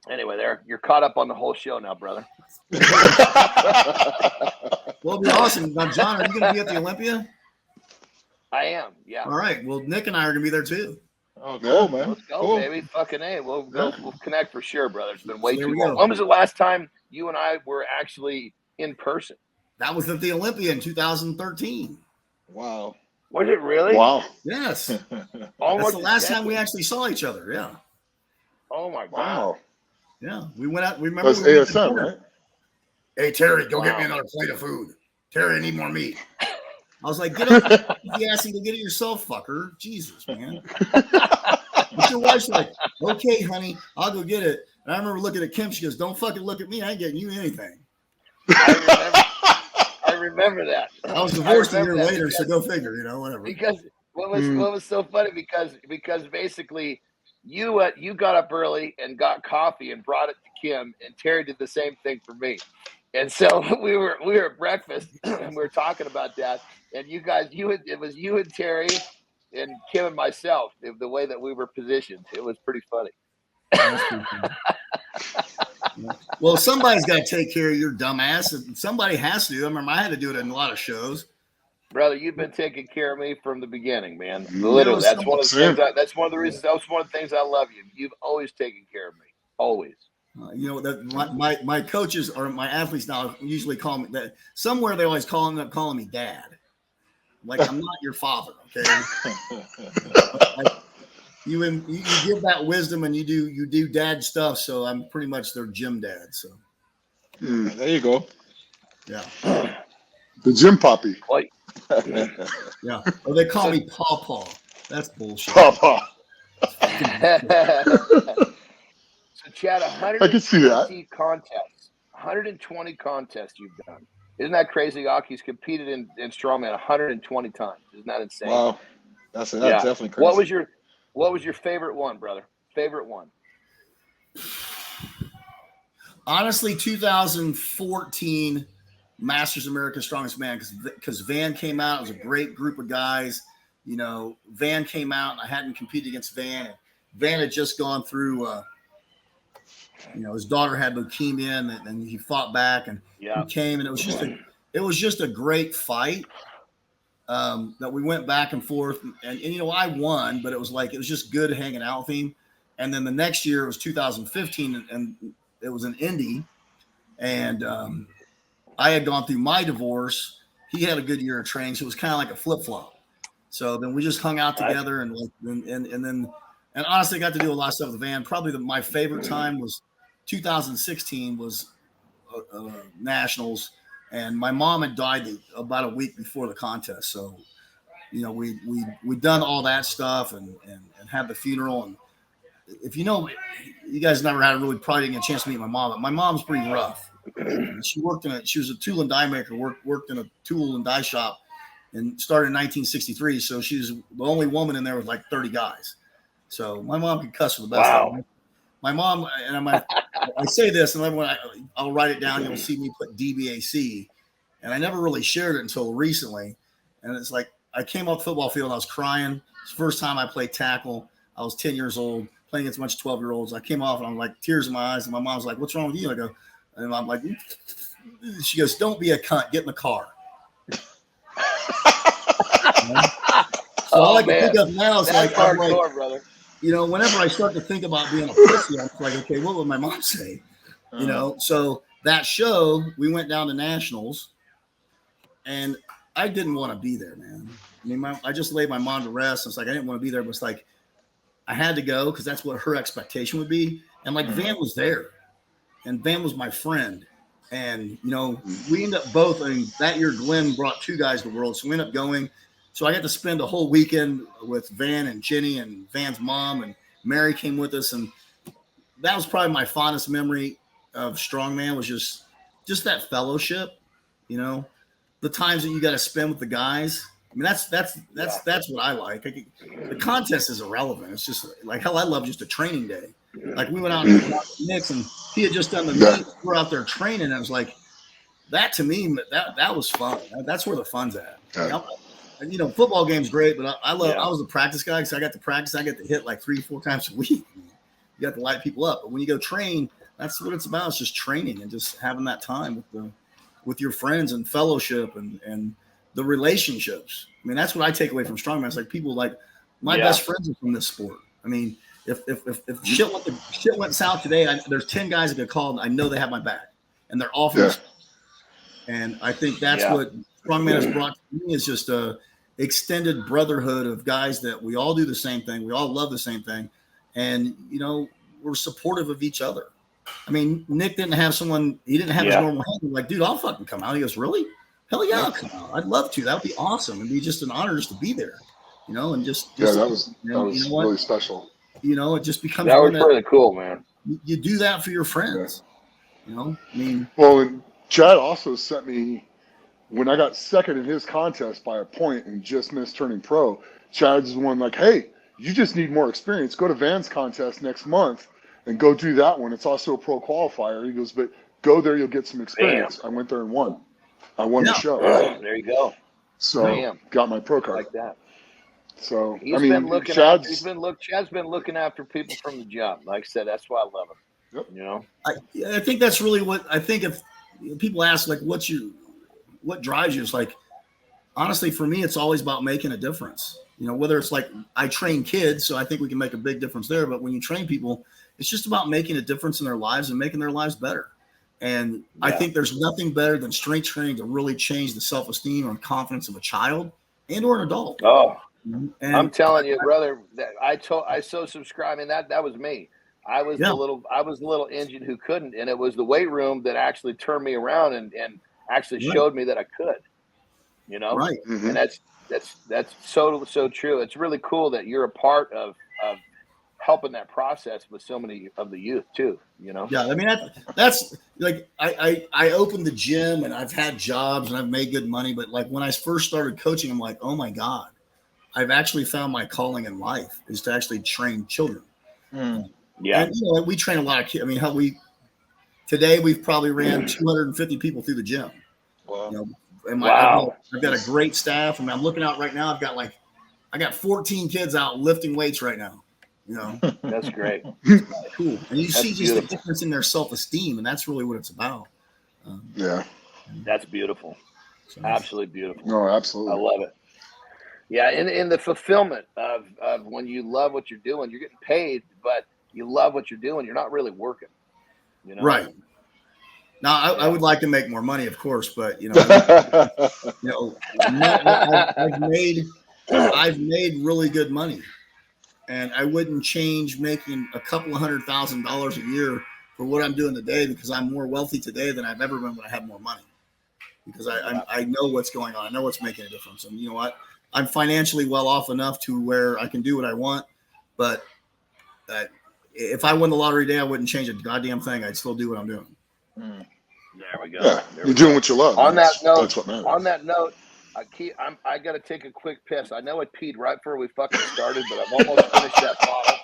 anyway, you're caught up on the whole show now, brother. Well, it'll be awesome. Now, John, are you going to be at the Olympia? I am, yeah. All right. Well, Nick and I are going to be there too. Oh, cool, man. Let's go, Cool. baby. Fucking A. We'll connect for sure, brother. It's been way There too we long. go. When was the last time you and I were actually in person? That was at the Olympia in 2013. Wow. Was it really? Wow. Yes. That's Almost the last time we exactly. actually saw each other. Yeah. Oh my god. Wow. Yeah. We went out. Remember? That's we went to ASM, dinner. right? Hey, Terry, go get me another plate of food. Terry, I need more meat. I was like, get up. You asked him to get it yourself, fucker. Jesus, man. But your wife's like, okay, honey, I'll go get it. And I remember looking at Kim. She goes, don't fucking look at me. I ain't getting you anything. I remember that. I was divorced a year later, so go figure, whatever. Because what was so funny because basically you got up early and got coffee and brought it to Kim, and Terry did the same thing for me. And so we were at breakfast and we were talking about that. And it was you and Terry and Kim and myself, the way that we were positioned. It was pretty funny. Well, somebody's got to take care of your dumb ass. And somebody has to. I remember I had to do it in a lot of shows. Brother, you've been taking care of me from the beginning, man. Literally, that's one of the things. That's one of the reasons. That's one of the things I love you. You've always taken care of me, always. My coaches or my athletes now usually call me that. Somewhere they always calling me dad. Like I'm not your father, okay? You give that wisdom and you do dad stuff. So I'm pretty much their gym dad. So there you go. Yeah, the gym poppy. Yeah, or they call me Pawpaw. That's bullshit. Pawpaw. So, Chad, I can see that. 120 contests you've done. Isn't that crazy? Aki's competed in Strongman 120 times. Isn't that insane? Wow, that's definitely crazy. What was your favorite one, brother? Favorite one? Honestly, 2014 Masters America's Strongest Man, because Van came out. It was a great group of guys. Van came out, and I hadn't competed against Van. And Van had just gone through. His daughter had leukemia, and he fought back, and he came, and it was just a great fight. That we went back and forth, and I won, but it was just good hanging out with him. And then the next year it was 2015, and it was an Indy, and I had gone through my divorce. He had a good year of training, so it was kind of like a flip flop. So then we just hung out together, and honestly, got to do a lot of stuff with Van. Probably my favorite time was 2016 was nationals. And my mom had died about a week before the contest. So, we'd done all that stuff and had the funeral. And if you guys never had probably didn't get a chance to meet my mom, but my mom's pretty rough. She was a tool and die maker, worked in a tool and die shop and started in 1963. So she was the only woman in there with like 30 guys. So my mom could cuss for the best of them. My mom, and I say this, and everyone, I'll write it down. You'll see me put DBAC, and I never really shared it until recently. And it's like I came off the football field, and I was crying. It's the first time I played tackle. I was 10 years old, playing against a bunch of 12-year-olds. I came off, and I'm like tears in my eyes, and my mom's like, "What's wrong with you?" I go, and I'm like, she goes, "Don't be a cunt. Get in the car." So all I can think of now is that's hardcore, brother. Whenever I start to think about being a pussy, I'm like, okay, what would my mom say? So that show, we went down to nationals, and I didn't want to be there, man. I mean, I just laid my mom to rest. It's like I didn't want to be there, but it's like I had to go because that's what her expectation would be. And like Van was there, and Van was my friend. And, you know, we ended up both, I mean, that year Glenn brought 2 guys to the world. So we ended up going. So I got to spend a whole weekend with Van and Jenny and Van's mom, and Mary came with us. And that was probably my fondest memory of Strongman, was just that fellowship, you know, the times that you got to spend with the guys. I mean, that's what I like. The contest is irrelevant. It's just like, hell, I love just a training day. Like we went out and Nick's, and he had just done the meet. We're out there training, and I was like, that to me, that was fun. That's where the fun's at. You know, football game's great, but I was a practice guy, because I got to practice. I get to hit like 3-4 times a week. You got to light people up. But when you go train, that's what it's about. It's just training and just having that time with your friends and fellowship and the relationships. I mean, that's what I take away from Strongman. It's like people like my best friends are from this sport. I mean, if shit went south today, there's 10 guys that get called, and I know they have my back, and they're all from this. And I think that's what Strongman has brought to me, is just a extended brotherhood of guys that we all do the same thing. We all love the same thing. And, you know, we're supportive of each other. I mean, Nick didn't have someone, he didn't have his normal hand. Like, dude, I'll fucking come out. He goes, really? Hell yeah, I'll come out. I'd love to. That would be awesome. It'd be just an honor just to be there, you know, and just that was really special. You know, it just becomes that was really cool, man. You do that for your friends. You know, I mean, well, and Chad also sent me, when I got second in his contest by a point and just missed turning pro, Chad's the one like, hey, you just need more experience. Go to Van's contest next month and go do that one. It's also a pro qualifier. He goes, but go there, you'll get some experience. I went there and won. I won the show. There you go. So got my pro card. Like that. So Chad's been looking after people from the jump. Like I said, that's why I love him. Yep. You know, I think that's really what I think. If people ask, like, what drives you, it's like, honestly, for me, it's always about making a difference. You know, whether it's like I train kids, so I think we can make a big difference there. But when you train people, it's just about making a difference in their lives and making their lives better. And I think there's nothing better than strength training to really change the self-esteem or confidence of a child and or an adult. Oh. And I'm telling you, brother, that I so subscribe, and that was me. I was the little engine who couldn't, and it was the weight room that actually turned me around and actually showed me that I could. You know, right? And that's so true. It's really cool that you're a part of helping that process with so many of the youth too. You know, I mean that's like I opened the gym and I've had jobs and I've made good money, but like when I first started coaching, I'm like, oh my God. I've actually found my calling in life is to actually train children. Yeah. And, you know, we train a lot of kids. I mean, today we've probably ran 250 people through the gym. Wow. You know, and I've got a great staff. I mean, I'm looking out right now. I got 14 kids out lifting weights right now. You know, that's great. Cool. And you see just the difference in their self-esteem, and that's really what it's about. That's beautiful. So, absolutely beautiful. No, absolutely. I love it. Yeah, in the fulfillment of when you love what you're doing, you're getting paid, but you love what you're doing. You're not really working, you know? Right. Now, I would like to make more money, of course, but you know, I've made really good money, and I wouldn't change making a couple of $100,000 a year for what I'm doing today, because I'm more wealthy today than I've ever been when I have more money, because I know what's going on. I know what's making a difference, and you know what? I'm financially well off enough to where I can do what I want, but if I won the lottery today, I wouldn't change a goddamn thing. I'd still do what I'm doing. There we go. Yeah, you're doing what you love. On that note, that's what matters. On that note, I got to take a quick piss. I know I peed right before we fucking started, but I've almost finished that bottle,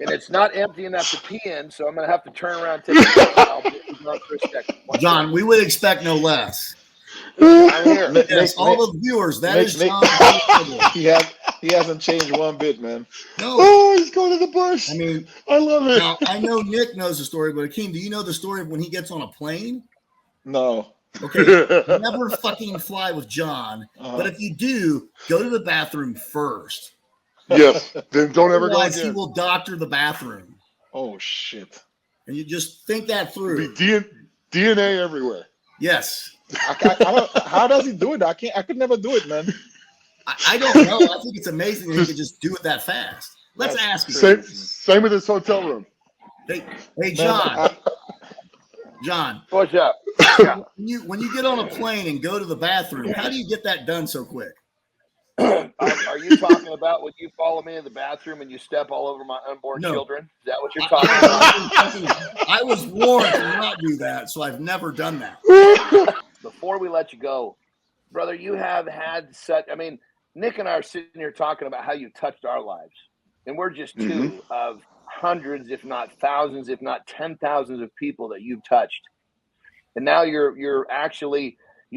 and it's not empty enough to pee in, so I'm gonna have to turn around and take a piss. I'll be for a second. John, we would expect no less. I'm here. Yes, all the viewers, that is John. He hasn't changed one bit, man. No. Oh, he's going to the bush. I mean, I love it. Now, I know Nick knows the story, but Akeem, do you know the story of when he gets on a plane? No. Okay, never fucking fly with John. But if you do, go to the bathroom first. Yes, then don't ever go Otherwise, again. he will doctor the bathroom. Oh, shit. And you just think that through. Be DNA everywhere. Yes. How does he do it? I could never do it, man. I don't know. I think it's amazing that he could just do it that fast. Let's ask him. Same with his hotel room. Hey, John. John. What's up? Yeah. When you get on a plane and go to the bathroom, how do you get that done so quick? Are you talking about when you follow me in the bathroom and you step all over my unborn children? Is that what you're talking about? I was warned to not do that, so I've never done that. Before we let you go, brother, you have had such, I mean, Nick and I are sitting here talking about how you touched our lives. And we're just two of hundreds, if not thousands, if not 10,000s of people that you've touched. And now you're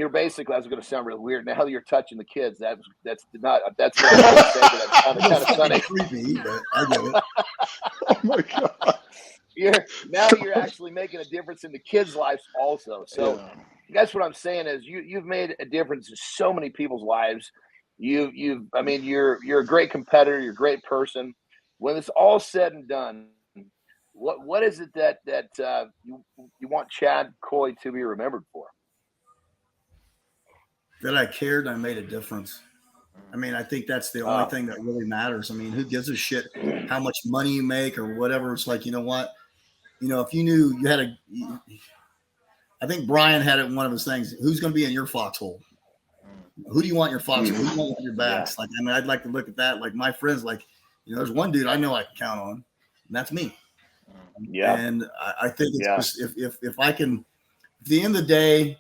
basically, that's going to sound really weird. Now you're touching the kids. That's what I was going to say, but that's kind of funny. Creepy, but I get it. Oh my God. You're actually making a difference in the kids' lives also. So that's what I'm saying is you've made a difference in so many people's lives. You're a great competitor. You're a great person. When it's all said and done, what is it that you want Chad Coy to be remembered for? That I cared and I made a difference. I mean, I think that's the only thing that really matters. I mean, who gives a shit how much money you make or whatever? It's like, you know what? You know, if you knew you had I think Brian had it in one of his things. Who's going to be in your foxhole? Who do you want in your foxhole? Who do you want in your backs? Like, I mean, I'd like to look at that. Like my friends, like, you know, there's one dude I know I can count on, and that's me. Yeah. And I think it's just if I can, at the end of the day,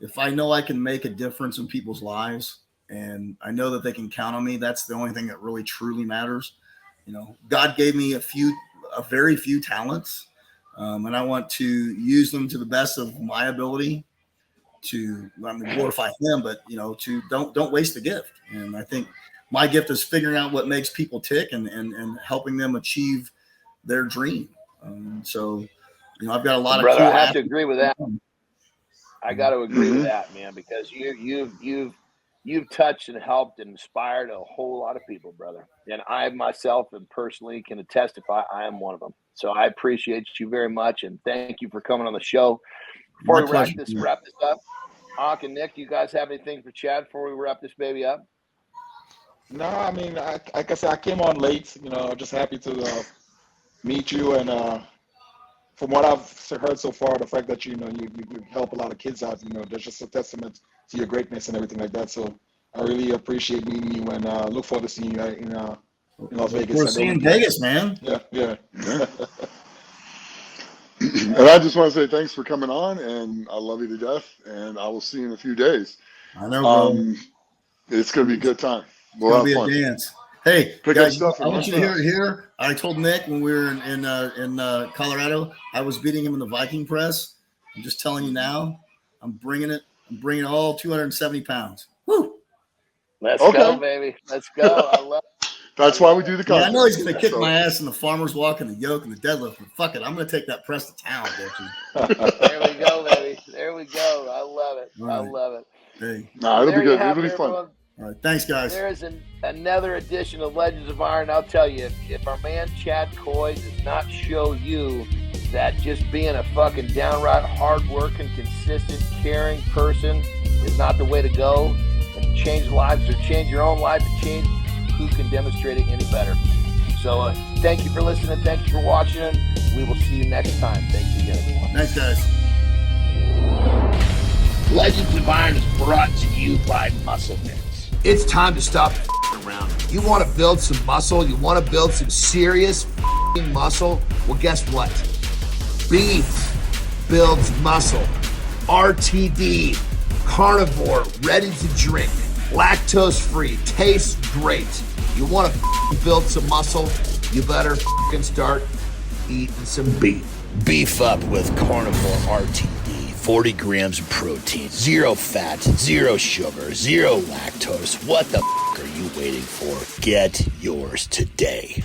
if I know I can make a difference in people's lives and I know that they can count on me, that's the only thing that really truly matters. You know, God gave me a very few talents, and I want to use them to the best of my ability to glorify Him, but you know, to don't waste the gift. And I think my gift is figuring out what makes people tick and helping them achieve their dream. So, you know, I've got a lot of brother. cool I have to agree with that. I got to agree with that, man, because you've touched and helped and inspired a whole lot of people, brother. And I myself and personally can testify I am one of them. So I appreciate you very much, and thank you for coming on the show. Before we wrap this up, Hawk and Nick, do you guys have anything for Chad before we wrap this baby up? No, I mean, like I said, I came on late. You know, just happy to meet you, and from what I've heard so far, the fact that you help a lot of kids out, you know, that's just a testament to your greatness and everything like that. So I really appreciate meeting you, and look forward to seeing you in Las Vegas. We're seeing Vegas, man. Yeah. And I just want to say thanks for coming on, and I love you to death, and I will see you in a few days. I know, bro. It's going to be a good time. We'll It's going to be a dance. Hey, guys, stuff I want you to hear it here. I told Nick when we were in Colorado, I was beating him in the Viking press. I'm just telling you now, I'm bringing it. I'm bringing all 270 pounds. Woo! Let's go, baby. Let's go. I love it. That's why we do the contest. Yeah, I know he's going to kick my ass in the farmer's walk and the yoke and the deadlift, but fuck it. I'm going to take that press to town, bitch. There we go, baby. There we go. I love it. Right. I love it. Hey. No, it'll be good. It'll be fun. Everyone. All right. Thanks, guys. There is another edition of Legends of Iron. I'll tell you, if our man Chad Coy does not show you that just being a fucking downright hard-working, consistent, caring person is not the way to go, and change lives or change your own life and change who can demonstrate it any better. So thank you for listening. Thank you for watching. We will see you next time. Thank you again, everyone. Thanks, guys. Legends of Iron is brought to you by Muscle Mix. It's time to stop f***ing around. You want to build some muscle? You want to build some serious f***ing muscle? Well, guess what? Beef builds muscle. RTD, carnivore, ready to drink, lactose free, tastes great. You want to f***ing build some muscle? You better f***ing start eating some beef. Beef up with Carnivore RTD. 40 grams of protein, 0 fat, 0 sugar, 0 lactose. What the f*** are you waiting for? Get yours today.